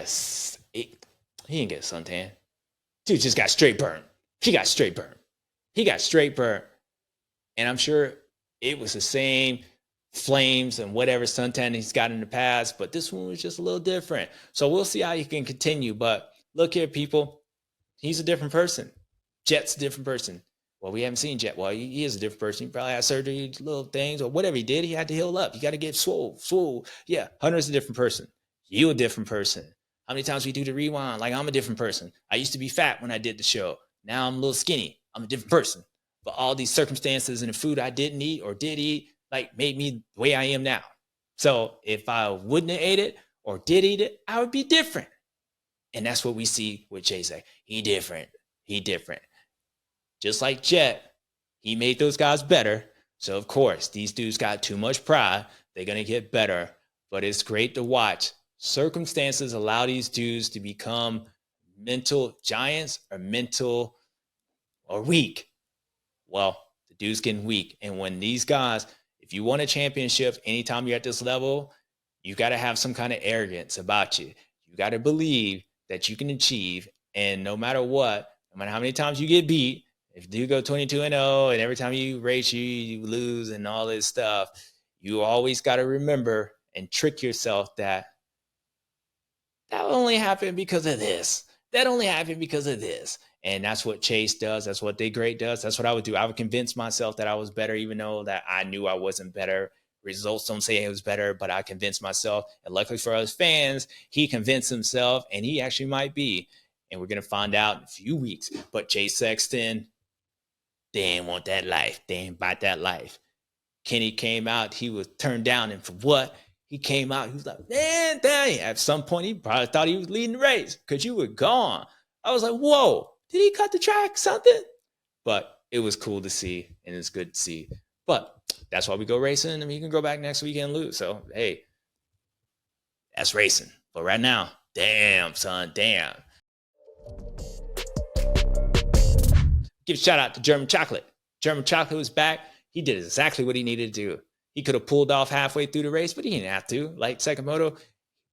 he didn't get a suntan. Dude just got straight burn. He got straight burn. And I'm sure it was the same flames and whatever suntan he's got in the past, but this one was just a little different. So we'll see how he can continue. But look here, people. He's a different person. Jet's a different person. Well, we haven't seen Jet. Well, he is a different person. He probably had surgery, little things, or whatever he did. He had to heal up. You got to get swole. Yeah, Hunter's a different person. You a different person. How many times we do the rewind? Like, I'm a different person. I used to be fat when I did the show. Now I'm a little skinny. I'm a different person. But all these circumstances and the food I didn't eat or did eat, like, made me the way I am now. So if I wouldn't have ate it or did eat it, I would be different. And that's what we see with Chase. He different. Just like Jet, he made those guys better. So, of course, these dudes got too much pride. They're going to get better. But it's great to watch. Circumstances allow these dudes to become mental giants or weak. Well, the dude's getting weak. And when these guys, if you want a championship, anytime you're at this level, you got to have some kind of arrogance about you. You got to believe that you can achieve. And no matter what, no matter how many times you get beat, if you go 22-0 and every time you race, you lose and all this stuff, you always got to remember and trick yourself that only happened because of this. That only happened because of this. And that's what Chase does. That's what They Great does. That's what I would do. I would convince myself that I was better, even though that I knew I wasn't better. Results don't say it was better, but I convinced myself. And luckily for us fans, he convinced himself, and he actually might be. And we're going to find out in a few weeks. But Chase Sexton, they ain't want that life. They ain't about that life. Kenny came out. He was turned down. And for what? He came out. He was like, man, dang. At some point, he probably thought he was leading the race because you were gone. I was like, whoa, did he cut the track? Something? But it was cool to see, and it's good to see. But that's why we go racing. I mean, you can go back next week and lose. So, hey, that's racing. But right now, damn, son, damn. Give a shout out to German Chocolate. German Chocolate was back. He did exactly what he needed to do. He could have pulled off halfway through the race, but he didn't have to. Like second moto,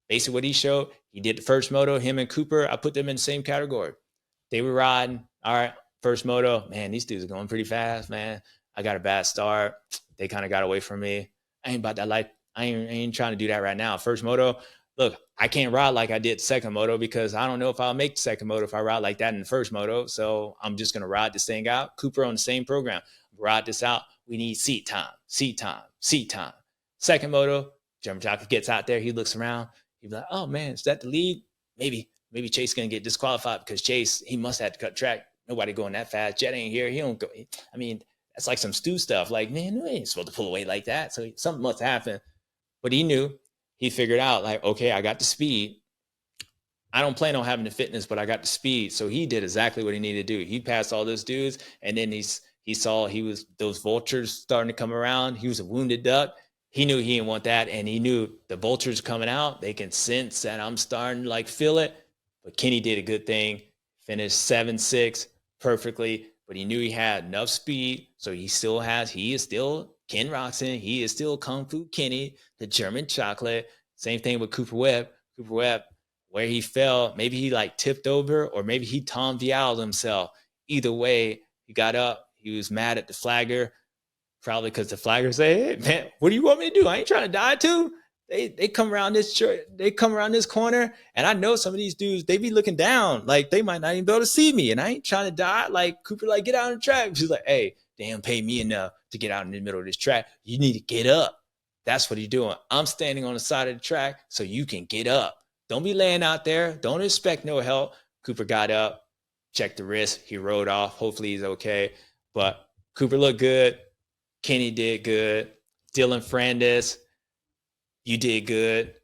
basically what he showed, he did the first moto, him and Cooper, I put them in the same category. They were riding. All right, first moto, man, these dudes are going pretty fast, man. I got a bad start. They kind of got away from me. I ain't about that life. I ain't trying to do that right now. First moto, look, I can't ride like I did second moto because I don't know if I'll make the second moto if I ride like that in the first moto. So I'm just going to ride this thing out. Cooper on the same program. Ride this out. We need seat time, seat time, seat time. Second moto, German jockey gets out there. He looks around. He's like, oh, man, is that the lead? Maybe Chase going to get disqualified because Chase, he must have to cut track. Nobody going that fast. Jet ain't here. He don't go. I mean, that's like some Stu stuff. Like, man, we ain't supposed to pull away like that. So something must happen. But he knew. He figured out, like, okay, I got the speed. I don't plan on having the fitness, but I got the speed. So he did exactly what he needed to do. He passed all those dudes, and then he saw those vultures starting to come around. He was a wounded duck. He knew he didn't want that, and he knew the vultures coming out. They can sense that I'm starting to, like, feel it. But Kenny did a good thing, finished 7-6 perfectly, but he knew he had enough speed, so he is still Ken Roxon. He is still Kung Fu Kenny, the German chocolate. Same thing with Cooper Webb. Cooper Webb, where he fell, maybe he like tipped over or maybe he Tom Vial'd himself. Either way, he got up. He was mad at the flagger, probably because the flagger said, hey, man, what do you want me to do? I ain't trying to die too. They come around this church, they come around this corner, and I know some of these dudes, they be looking down, like they might not even be able to see me, and I ain't trying to die. Like Cooper, like, get out on the track. She's like, hey, damn, pay me enough to get out in the middle of this track. You need to get up. That's what he's doing. I'm standing on the side of the track so you can get up. Don't be laying out there. Don't expect no help. Cooper got up, checked the wrist. He rode off. Hopefully he's okay. But Cooper looked good. Kenny did good. Dylan Frandes, you did good.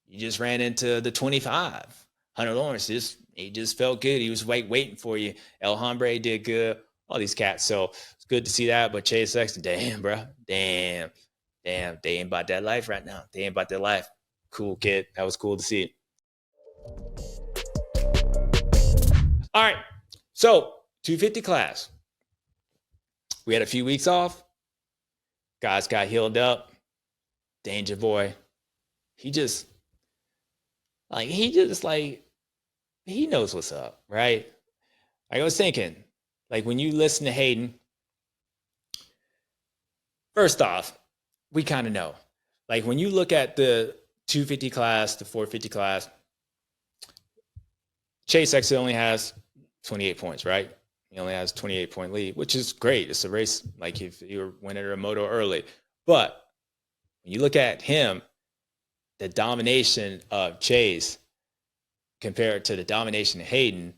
You just ran into the 25. Hunter Lawrence, he just felt good. He was waiting for you. El Hombre did good. All these cats. So it's good to see that. But Chase Sexton, damn, bro. Damn. They ain't about that life right now. They ain't about that life. Cool kid. That was cool to see. All right. So 250 class. We had a few weeks off. Guys got healed up. Danger Boy. He knows what's up, right? I was thinking, like, when you listen to Haiden, first off, we kind of know. Like, when you look at the 250 class, the 450 class, Chase Sexton only has 28 points, right? He only has 28-point lead, which is great. It's a race, like if you were winning a moto early. But when you look at him, the domination of Chase compared to the domination of Haiden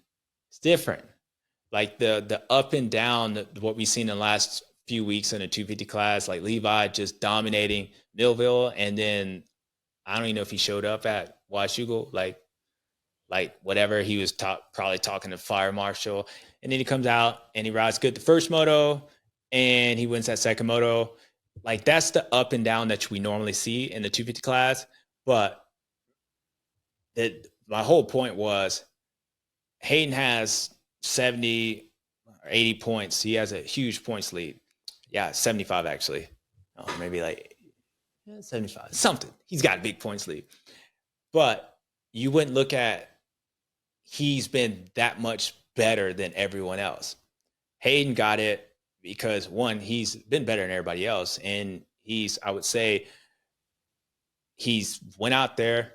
is different. Like the up and down, what we've seen in the last few weeks in the 250 class, like Levi just dominating Millville, and then I don't even know if he showed up at Washougal, like whatever, he was probably talking to Fire Marshal, and then he comes out and he rides good the first moto, and he wins that second moto. Like, that's the up and down that we normally see in the 250 class. But my whole point was Haiden has 70 or 80 points. He has a huge points lead. Yeah, 75 actually. Oh, maybe like 75, something. He's got a big points lead. But you wouldn't look at he's been that much better than everyone else. Haiden got it because, one, he's been better than everybody else. And I would say he's went out there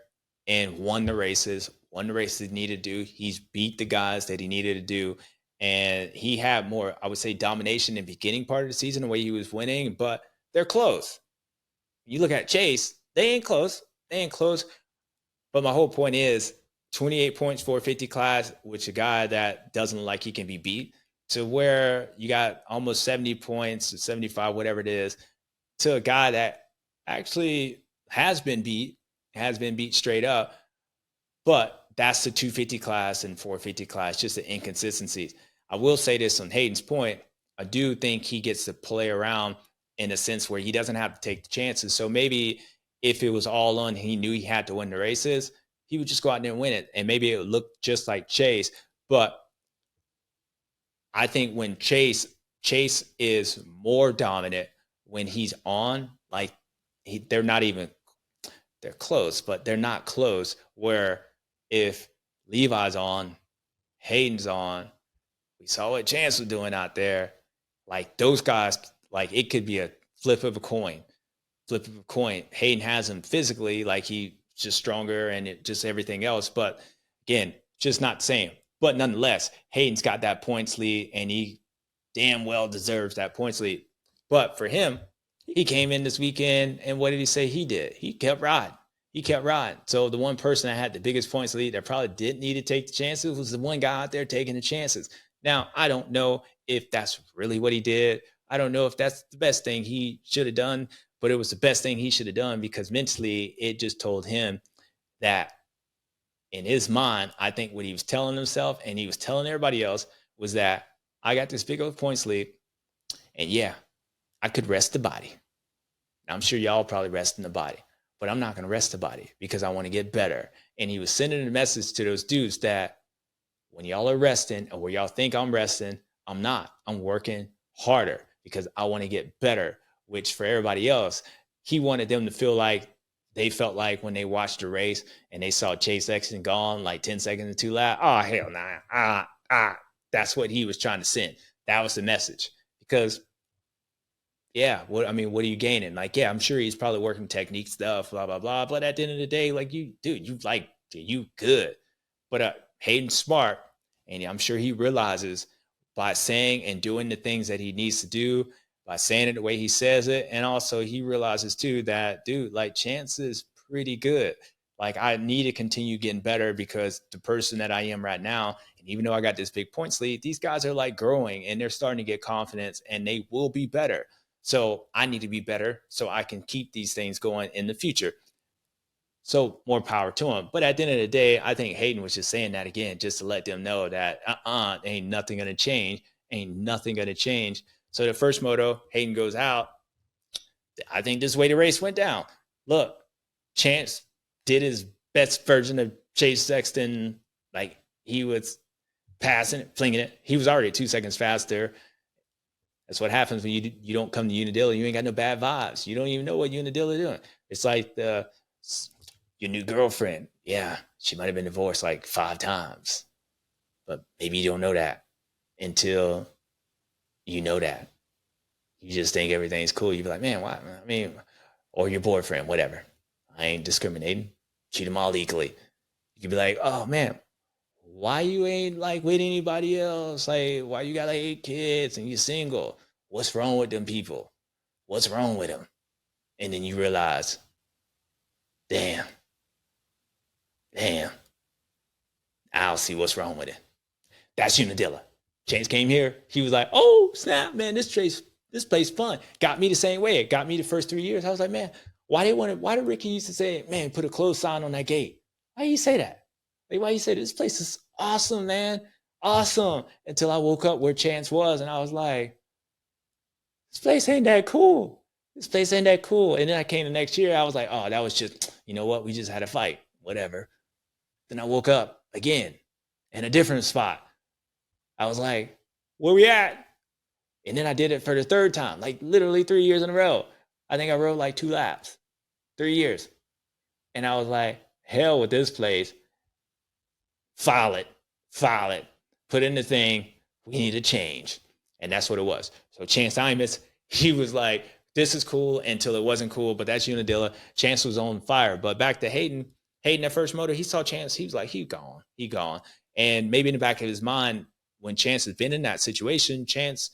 and won the races he needed to do. He's beat the guys that he needed to do. And he had more, I would say, domination in the beginning part of the season, the way he was winning, but they're close. You look at Chase, they ain't close. But my whole point is 28 points, 450 class, which a guy that doesn't look like he can be beat, to where you got almost 70 points, 75, whatever it is, to a guy that actually has been beat straight up. But that's the 250 class and 450 class, just the inconsistencies. I will say this on Hayden's point. I do think he gets to play around in a sense where he doesn't have to take the chances. So maybe if it was all on, he knew he had to win the races, he would just go out there and win it. And maybe it would look just like Chase. But I think when Chase is more dominant when he's on, like they're close, but they're not close. Where if Levi's on, Hayden's on, we saw what Chance was doing out there. Like those guys, like it could be a flip of a coin. Hayden has him physically, like he just stronger and just everything else. But again, just not the same. But nonetheless, Hayden's got that points lead, and he damn well deserves that points lead. But for him, he came in this weekend, and what did he say he did? He kept riding. He kept riding. So the one person that had the biggest points lead that probably didn't need to take the chances was the one guy out there taking the chances. Now, I don't know if that's really what he did. I don't know if that's the best thing he should have done, but it was the best thing he should have done because mentally it just told him that in his mind, I think what he was telling himself and he was telling everybody else was that I got this big old points lead, and yeah, I could rest the body. I'm sure y'all probably resting the body, but I'm not going to rest the body because I want to get better. And he was sending a message to those dudes that when y'all are resting or where y'all think I'm resting, I'm not. I'm working harder because I want to get better, which for everybody else, he wanted them to feel like they felt like when they watched the race and they saw Chase Sexton gone like 10 seconds into 2 laps. Oh, hell nah. That's what he was trying to send. That was the message. Because, yeah, what are you gaining? Like, yeah, I'm sure he's probably working technique stuff, blah, blah, blah. But at the end of the day, like, you good. But Hayden's smart, and I'm sure he realizes by saying and doing the things that he needs to do, by saying it the way he says it. And also he realizes too that, dude, like Chance is pretty good. Like I need to continue getting better because the person that I am right now, and even though I got this big points lead, these guys are like growing and they're starting to get confidence and they will be better. So I need to be better so I can keep these things going in the future. So more power to him. But at the end of the day, I think Haiden was just saying that again, just to let them know that ain't nothing going to change. Ain't nothing going to change. So the first moto, Haiden goes out. I think this is the way the race went down. Look, Chance did his best version of Chase Sexton. Like he was passing it, flinging it. He was already 2 seconds faster. That's what happens when you don't come to Unadilla. You ain't got no bad vibes. You don't even know what Unadilla doing. It's like your new girlfriend. Yeah, she might have been divorced like 5 times. But maybe you don't know that until you know that. You just think everything's cool. You be like, man, why? I mean, or your boyfriend, whatever. I ain't discriminating. Treat them all equally. You could be like, oh man, why you ain't like with anybody else? Like, why you got like 8 kids and you're single? What's wrong with them people? What's wrong with them? And then you realize, damn, I'll see what's wrong with it. That's Unadilla. Chase came here. He was like, oh, snap, man, this place fun. Got me the same way. It got me the first 3 years. I was like, man, why did Ricky used to say, man, put a closed sign on that gate? Why do you say that? Like, why you say this place is awesome, man? Awesome. Until I woke up where Chance was and I was like, this place ain't that cool. This place ain't that cool. And then I came the next year. I was like, oh, that was just, you know what? We just had a fight, whatever. Then I woke up again in a different spot. I was like, where we at? And then I did it for the 3rd time, like literally 3 years in a row. I think I rode like 2 laps, 3 years. And I was like, hell with this place. File it, put in the thing. We need to change. And that's what it was. So Chance Hymas, he was like, this is cool until it wasn't cool, but that's Unadilla. Chance was on fire. But back to Haiden, that first moto, he saw Chance. He was like, he gone. And maybe in the back of his mind, when Chance has been in that situation, Chance,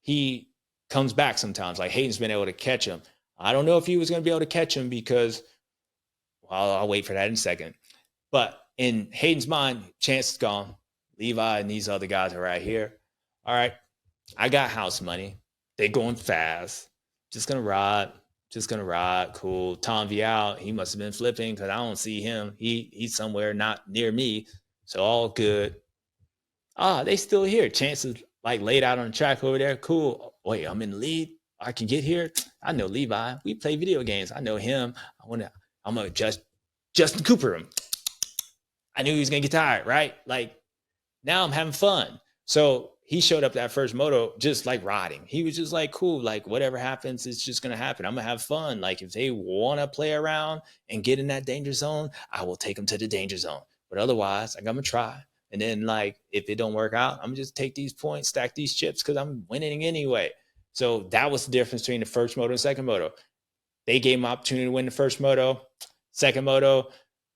he comes back sometimes. Like Hayden's been able to catch him. I don't know if he was going to be able to catch him because, well, I'll wait for that in a second. But in Hayden's mind, Chance is gone. Levi and these other guys are right here. All right, I got house money. They going fast. Just going to ride. Cool. Tom Vial, he must have been flipping because I don't see him. He's somewhere not near me. So all good. They still here. Chance is like laid out on the track over there. Cool. Wait, I'm in the lead. I can get here. I know Levi. We play video games. I know him. I'm gonna Justin Cooper him. I knew he was gonna get tired, right? Like now I'm having fun. So he showed up that first moto just like riding. He was just like, cool, like whatever happens, it's just gonna happen. I'm gonna have fun. Like if they wanna play around and get in that danger zone, I will take them to the danger zone. But otherwise, I'm gonna try. And then like if it don't work out, I'm just take these points, stack these chips because I'm winning anyway. So that was the difference between the first moto and second moto. They gave him opportunity to win the first moto. Second moto,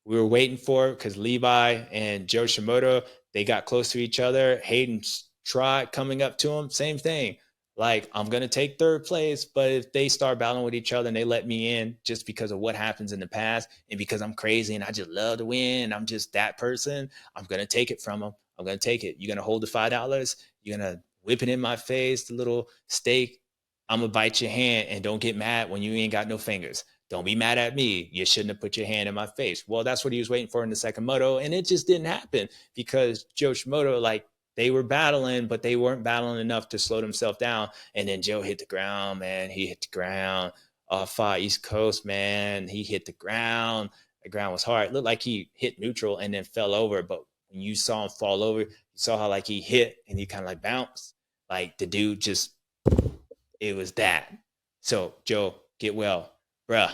we were waiting for it because Levi and Joe Shimoda, they got close to each other. Haiden tried coming up to him, same thing. Like, I'm going to take third place, but if they start battling with each other and they let me in just because of what happens in the past and because I'm crazy and I just love to win and I'm just that person, I'm going to take it from them. I'm going to take it. You're going to hold the $5. You're going to whip it in my face, the little steak. I'm going to bite your hand, and don't get mad when you ain't got no fingers. Don't be mad at me. You shouldn't have put your hand in my face. Well, that's what he was waiting for in the second moto, and it just didn't happen because Joe Shimoda, like, they were battling, but they weren't battling enough to slow themselves down. And then Joe hit the ground, man. He hit the ground. Far East Coast, man. He hit the ground. The ground was hard. It looked like he hit neutral and then fell over. But when you saw him fall over, you saw how, like, he hit and he kind of like bounced. Like, the dude just, it was that. So, Joe, get well. Bruh,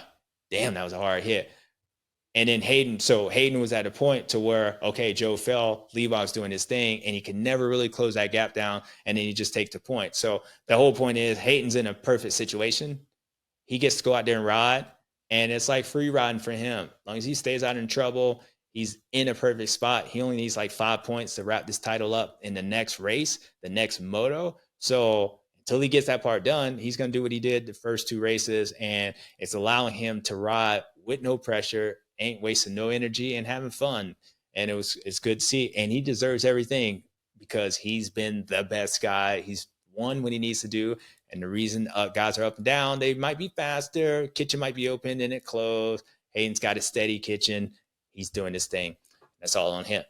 damn, that was a hard hit. And then Haiden was at a point to where, okay, Joe fell, Levi was doing his thing, and he could never really close that gap down, and then you just take the point. So the whole point is Hayden's in a perfect situation. He gets to go out there and ride, and it's like free riding for him. As long as he stays out in trouble, he's in a perfect spot. He only needs like 5 points to wrap this title up in the next race, the next moto. So until he gets that part done, he's going to do what he did the first 2 races, and it's allowing him to ride with no pressure, ain't wasting no energy, and having fun. And it's good to see. And he deserves everything because he's been the best guy. He's won what he needs to do. And the reason guys are up and down, they might be faster. Kitchen might be open and it closed. Hayden's got a steady kitchen. He's doing his thing. That's all on him.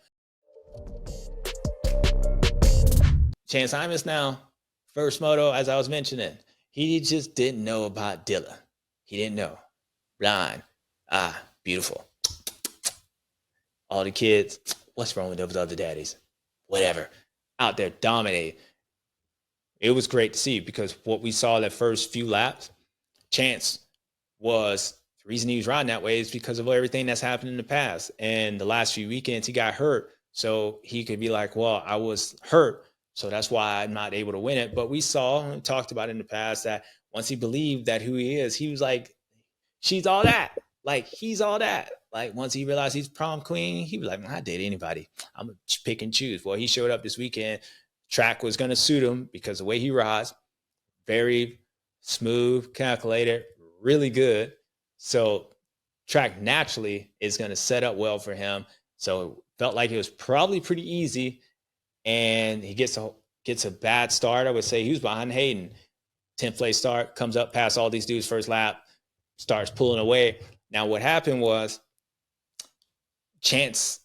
Chance Hymas now, first moto, as I was mentioning, he just didn't know about Dilla. He didn't know. Blind. Beautiful. All the kids, what's wrong with those other daddies? Whatever. Out there dominating. It was great to see because what we saw the first few laps, Chance was, the reason he was riding that way is because of everything that's happened in the past. And the last few weekends, he got hurt. So he could be like, well, I was hurt, so that's why I'm not able to win it. But we saw and talked about in the past that once he believed that who he is, he was like, she's all that. Like, he's all that. Like, once he realized he's prom queen, he was like, I date anybody. I'm going to pick and choose. Well, he showed up this weekend. Track was going to suit him because the way he rides, very smooth, calculated, really good. So track naturally is going to set up well for him. So it felt like it was probably pretty easy. And he gets a bad start. I would say he was behind Haiden. 10th place start, comes up past all these dudes first lap, starts pulling away. Now, what happened was Chance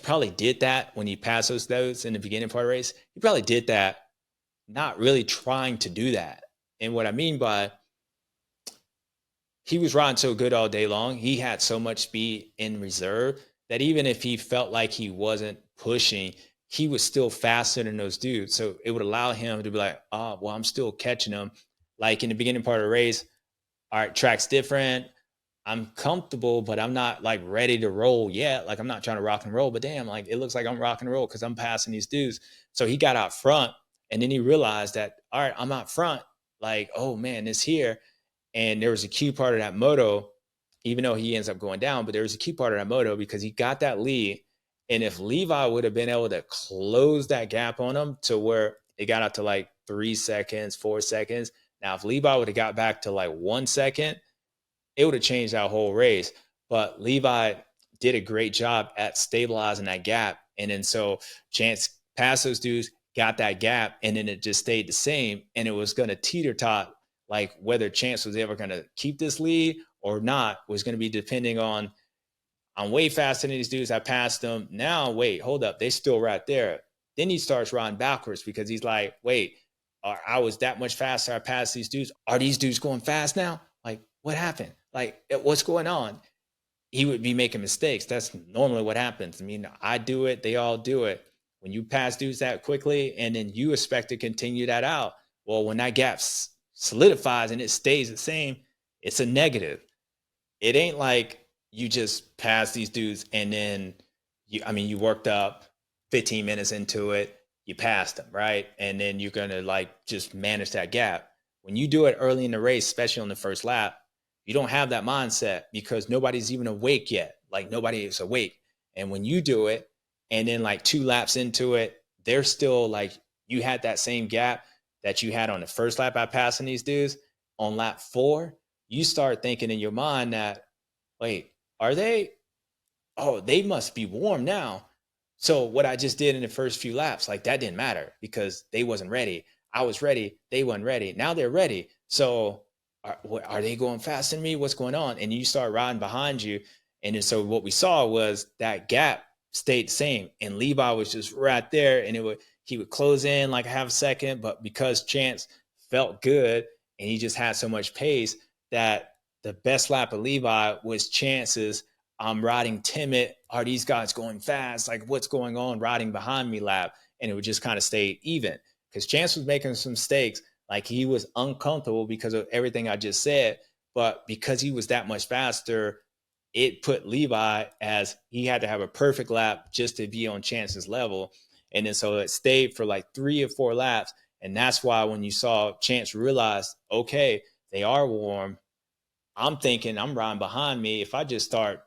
probably did that when he passed those dudes in the beginning part of the race. He probably did that not really trying to do that. And what I mean by, he was riding so good all day long, he had so much speed in reserve that even if he felt like he wasn't pushing, he was still faster than those dudes. So it would allow him to be like, oh, well, I'm still catching them. Like in the beginning part of the race, all right, track's different. I'm comfortable, but I'm not like ready to roll yet. Like, I'm not trying to rock and roll, but damn, like it looks like I'm rock and roll because I'm passing these dudes. So he got out front, and then he realized that, all right, I'm out front. Like, oh man, it's here. And there was a key part of that moto, even though he ends up going down, but there was a key part of that moto because he got that lead. And if Levi would have been able to close that gap on him to where it got out to like 3 seconds, 4 seconds. Now, if Levi would have got back to like 1 second, it would have changed that whole race. But Levi did a great job at stabilizing that gap. And then so Chance passed those dudes, got that gap, and then it just stayed the same. And it was going to teeter-tot, like whether Chance was ever going to keep this lead or not was going to be depending on, I'm way faster than these dudes. I passed them. Now, wait, hold up. They're still right there. Then he starts riding backwards because he's like, wait, I was that much faster. I passed these dudes. Are these dudes going fast now? Like, what happened? Like, what's going on? He would be making mistakes. That's normally what happens. I mean, I do it. They all do it. When you pass dudes that quickly and then you expect to continue that out, well, when that gap solidifies and it stays the same, it's a negative. It ain't like you just pass these dudes and then you worked up 15 minutes into it, you passed them, right? And then you're going to like just manage that gap. When you do it early in the race, especially on the first lap, You don't have that mindset because nobody's even awake yet. Like nobody is awake. And when you do it, and then like 2 laps into it, they're still like, you had that same gap that you had on the first lap by passing these dudes. On lap 4, you start thinking in your mind that, wait, are they? Oh, they must be warm now. So what I just did in the first few laps, like that didn't matter because they wasn't ready. I was ready. They wasn't ready. Now they're ready. So are they going faster than me? What's going on? And you start riding behind you. And then, so what we saw was that gap stayed the same. And Levi was just right there. And he would close in like a half a second. But because Chance felt good and he just had so much pace, that the best lap of Levi was Chance's I'm riding timid. Are these guys going fast? Like what's going on riding behind me lap? And it would just kind of stay even because Chance was making some mistakes. Like he was uncomfortable because of everything I just said. But because he was that much faster, it put Levi as he had to have a perfect lap just to be on Chance's level. And then so it stayed for like 3 or 4 laps. And that's why when you saw Chance realize, okay, they are warm. I'm thinking I'm riding behind me. If I just start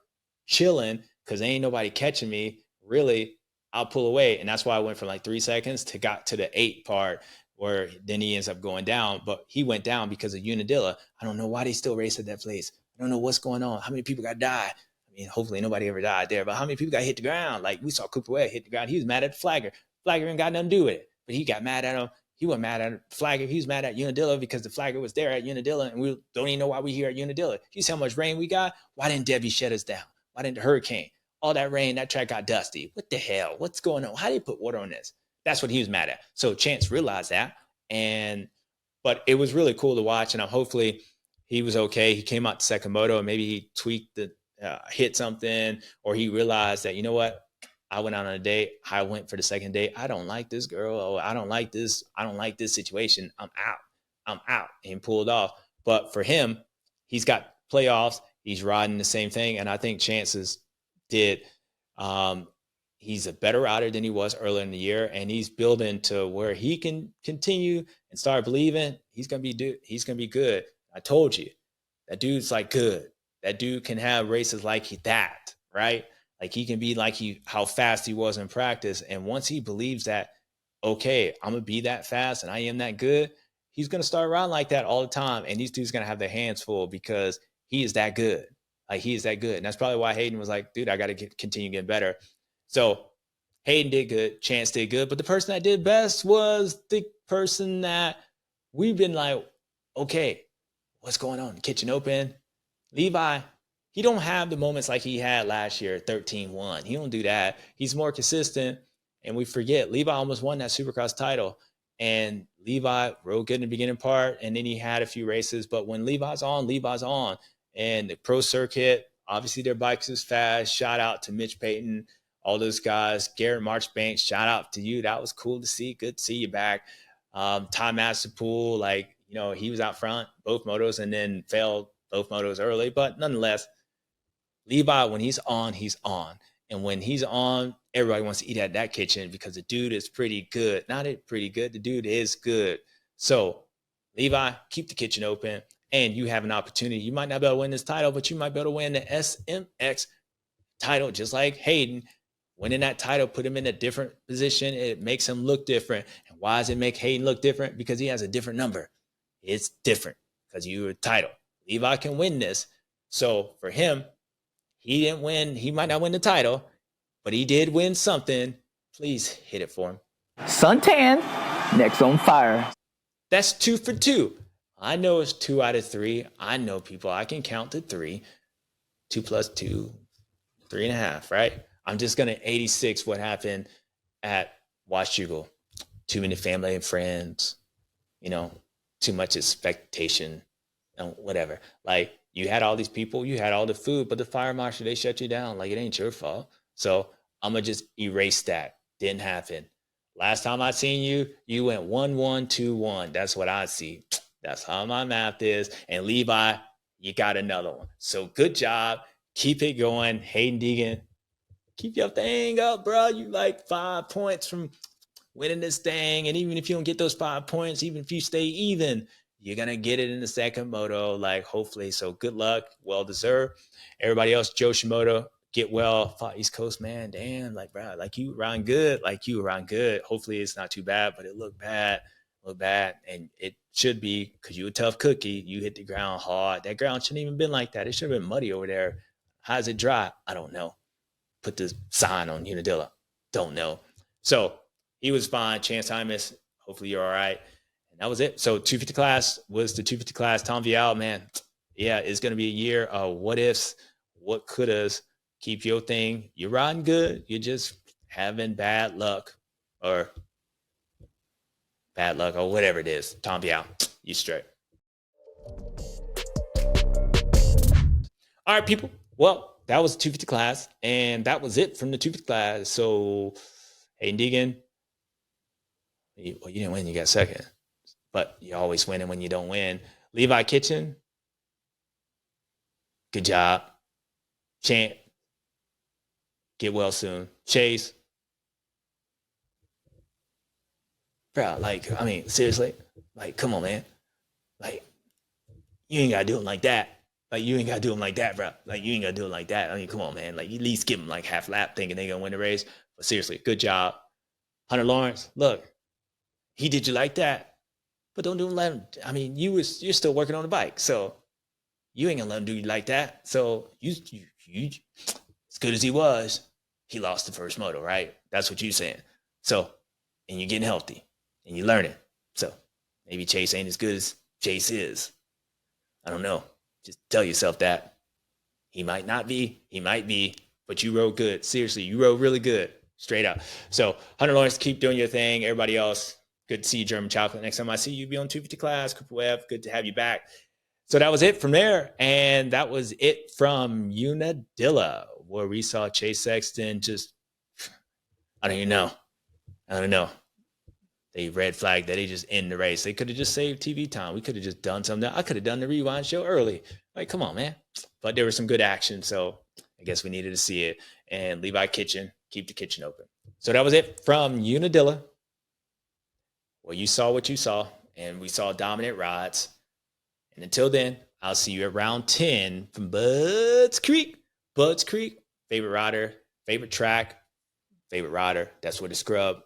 chilling because ain't nobody catching me, really, I'll pull away. And that's why I went from like 3 seconds to got to the 8 part where then he ends up going down. But he went down because of Unadilla. I don't know why they still race at that place. I don't know what's going on. How many people got died? I mean, hopefully nobody ever died there, but how many people got hit the ground? Like we saw Cooper Webb hit the ground. He was mad at the flagger. Flagger ain't got nothing to do with it, but he got mad at him. He wasn't mad at the flagger. He was mad at Unadilla because the flagger was there at Unadilla, and we don't even know why we here at Unadilla. You see how much rain we got? Why didn't Debbie shut us down? Why didn't the hurricane? All that rain, that track got dusty. What the hell? What's going on? How did they put water on this? That's what he was mad at. So Chance realized that, but it was really cool to watch, and hopefully he was okay. He came out to second moto, and maybe he tweaked the hit something, or he realized that, you know what? I went out on a date. I went for the second date. I don't like this girl. Oh, I don't like this. I don't like this situation. I'm out. And pulled off. But for him, he's got playoffs. He's riding the same thing. And I think Chances did. He's a better rider than he was earlier in the year. And he's building to where he can continue and start believing he's going to be good. I told you, that dude's like good. That dude can have races like that, right? Like he can be like how fast he was in practice. And once he believes that, okay, I'm going to be that fast and I am that good, he's going to start riding like that all the time. And these dudes going to have their hands full because he is that good. Like he is that good. And that's probably why Haiden was like, dude, I got to continue getting better. So Haiden did good. Chance did good. But the person that did best was the person that we've been like, okay, what's going on? Kitchen open. Levi, he don't have the moments like he had last year, 13-1. He don't do that. He's more consistent. And we forget, Levi almost won that Supercross title. And Levi rode good in the beginning part, and then he had a few races. But when Levi's on, Levi's on. And the pro circuit, obviously their bikes is fast. Shout out to Mitch Payton, all those guys. Garrett Marchbanks, shout out to you. That was cool to see. Good to see you back. Ty Masterpool, like, you know, he was out front, both motos, and then failed both motos early. But nonetheless, Levi, when he's on, he's on. And when he's on, everybody wants to eat at that kitchen because the dude is pretty good. Not pretty good. The dude is good. So, Levi, keep the kitchen open, and you have an opportunity. You might not be able to win this title, but you might be able to win the SMX title, just like Haiden. Winning that title put him in a different position. It makes him look different. And why does it make Haiden look different? Because he has a different number. It's different because you're a title. Levi can win this. So, for him, he didn't win. He might not win the title, but he did win something. Please hit it for him. Suntan, next on fire. That's 2 for 2. I know it's 2 out of 3. I know people. I can count to 3. 2 plus 2, 3.5, right? I'm just going to 86 what happened at Washougal. Too many family and friends, you know, too much expectation, and whatever. Like, you had all these people, you had all the food, but the fire marshal, they shut you down. Like, it ain't your fault. So I'm going to just erase that. Didn't happen. Last time I seen you, you went 1-1-2-1. That's what I see. That's how my math is. And Levi, you got another one. So good job. Keep it going. Haiden, Deegan, keep your thing up, bro. You like 5 points from winning this thing. And even if you don't get those 5 points, even if you stay even, You're going to get it in the second moto, like hopefully. So good luck. Well deserved. Everybody else, Joe Shimoda, get well. Fought East Coast, man. Damn, like, bro, like you around good. Like you around good. Hopefully it's not too bad, but it looked bad. Looked bad. And it should be because you a tough cookie. You hit the ground hard. That ground shouldn't even been like that. It should have been muddy over there. How's it dry? I don't know. Put the sign on Unadilla. Don't know. So he was fine. Chance Hymas, hopefully you're all right. And that was it. So 250 class was the 250 class. Tom Vial, man, yeah, it's going to be a year of what ifs, what couldas. Keep your thing. You're riding good. You're just having bad luck or whatever it is. Tom Vial, you straight. All right, people. Well, that was the 250 class, and that was it from the 250 class. So, Haiden Deegan, you didn't win. You got second. But you're always winning when you don't win. Levi Kitchen, good job. Champ, get well soon. Chase, bro, like, I mean, seriously, like, come on, man. Like, you ain't got to do it like that. Like, you ain't got to do them like that, bro. Like, you ain't got to do it like that. I mean, come on, man. Like, you at least give them like half lap thinking they're going to win the race. But seriously, good job. Hunter Lawrence, look, he did you like that. But don't do him let him. I mean, you're still working on the bike. So you ain't going to let him do you like that. So you as good as he was, he lost the first moto, right? That's what you're saying. So, and you're getting healthy and you're learning. So maybe Chase ain't as good as Chase is. I don't know. Just tell yourself that. He might not be. He might be. But you rode good. Seriously, you rode really good. Straight up. So, Hunter Lawrence, keep doing your thing. Everybody else, good to see you, German Chocolate. Next time I see you, be on 250 class. Cooper Webb, good to have you back. So that was it from there. And that was it from Unadilla, where we saw Chase Sexton just, I don't even know. I don't know. They red flagged that they just end the race. They could have just saved TV time. We could have just done something. I could have done the rewind show early. Like, come on, man. But there was some good action, so I guess we needed to see it. And Levi Kitchen, keep the kitchen open. So that was it from Unadilla. Well, you saw what you saw, and we saw dominant rides. And until then, I'll see you at round 10 from Budds Creek. Budds Creek, favorite rider, favorite track, favorite rider. That's where the scrub.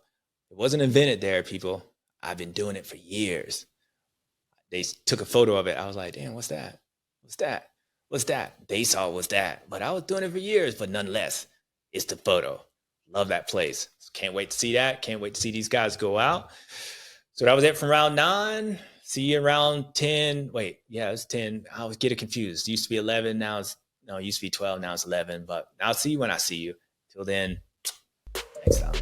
It wasn't invented there, people. I've been doing it for years. They took a photo of it. I was like, damn, what's that? What's that? What's that? They saw what's that. But I was doing it for years. But nonetheless, it's the photo. Love that place. Can't wait to see that. Can't wait to see these guys go out. So that was it from round 9. See you in round 10. Wait, yeah, it's 10. I was getting confused. It used to be 11. Now it used to be 12. Now it's 11. But I'll see you when I see you. Till then, next time.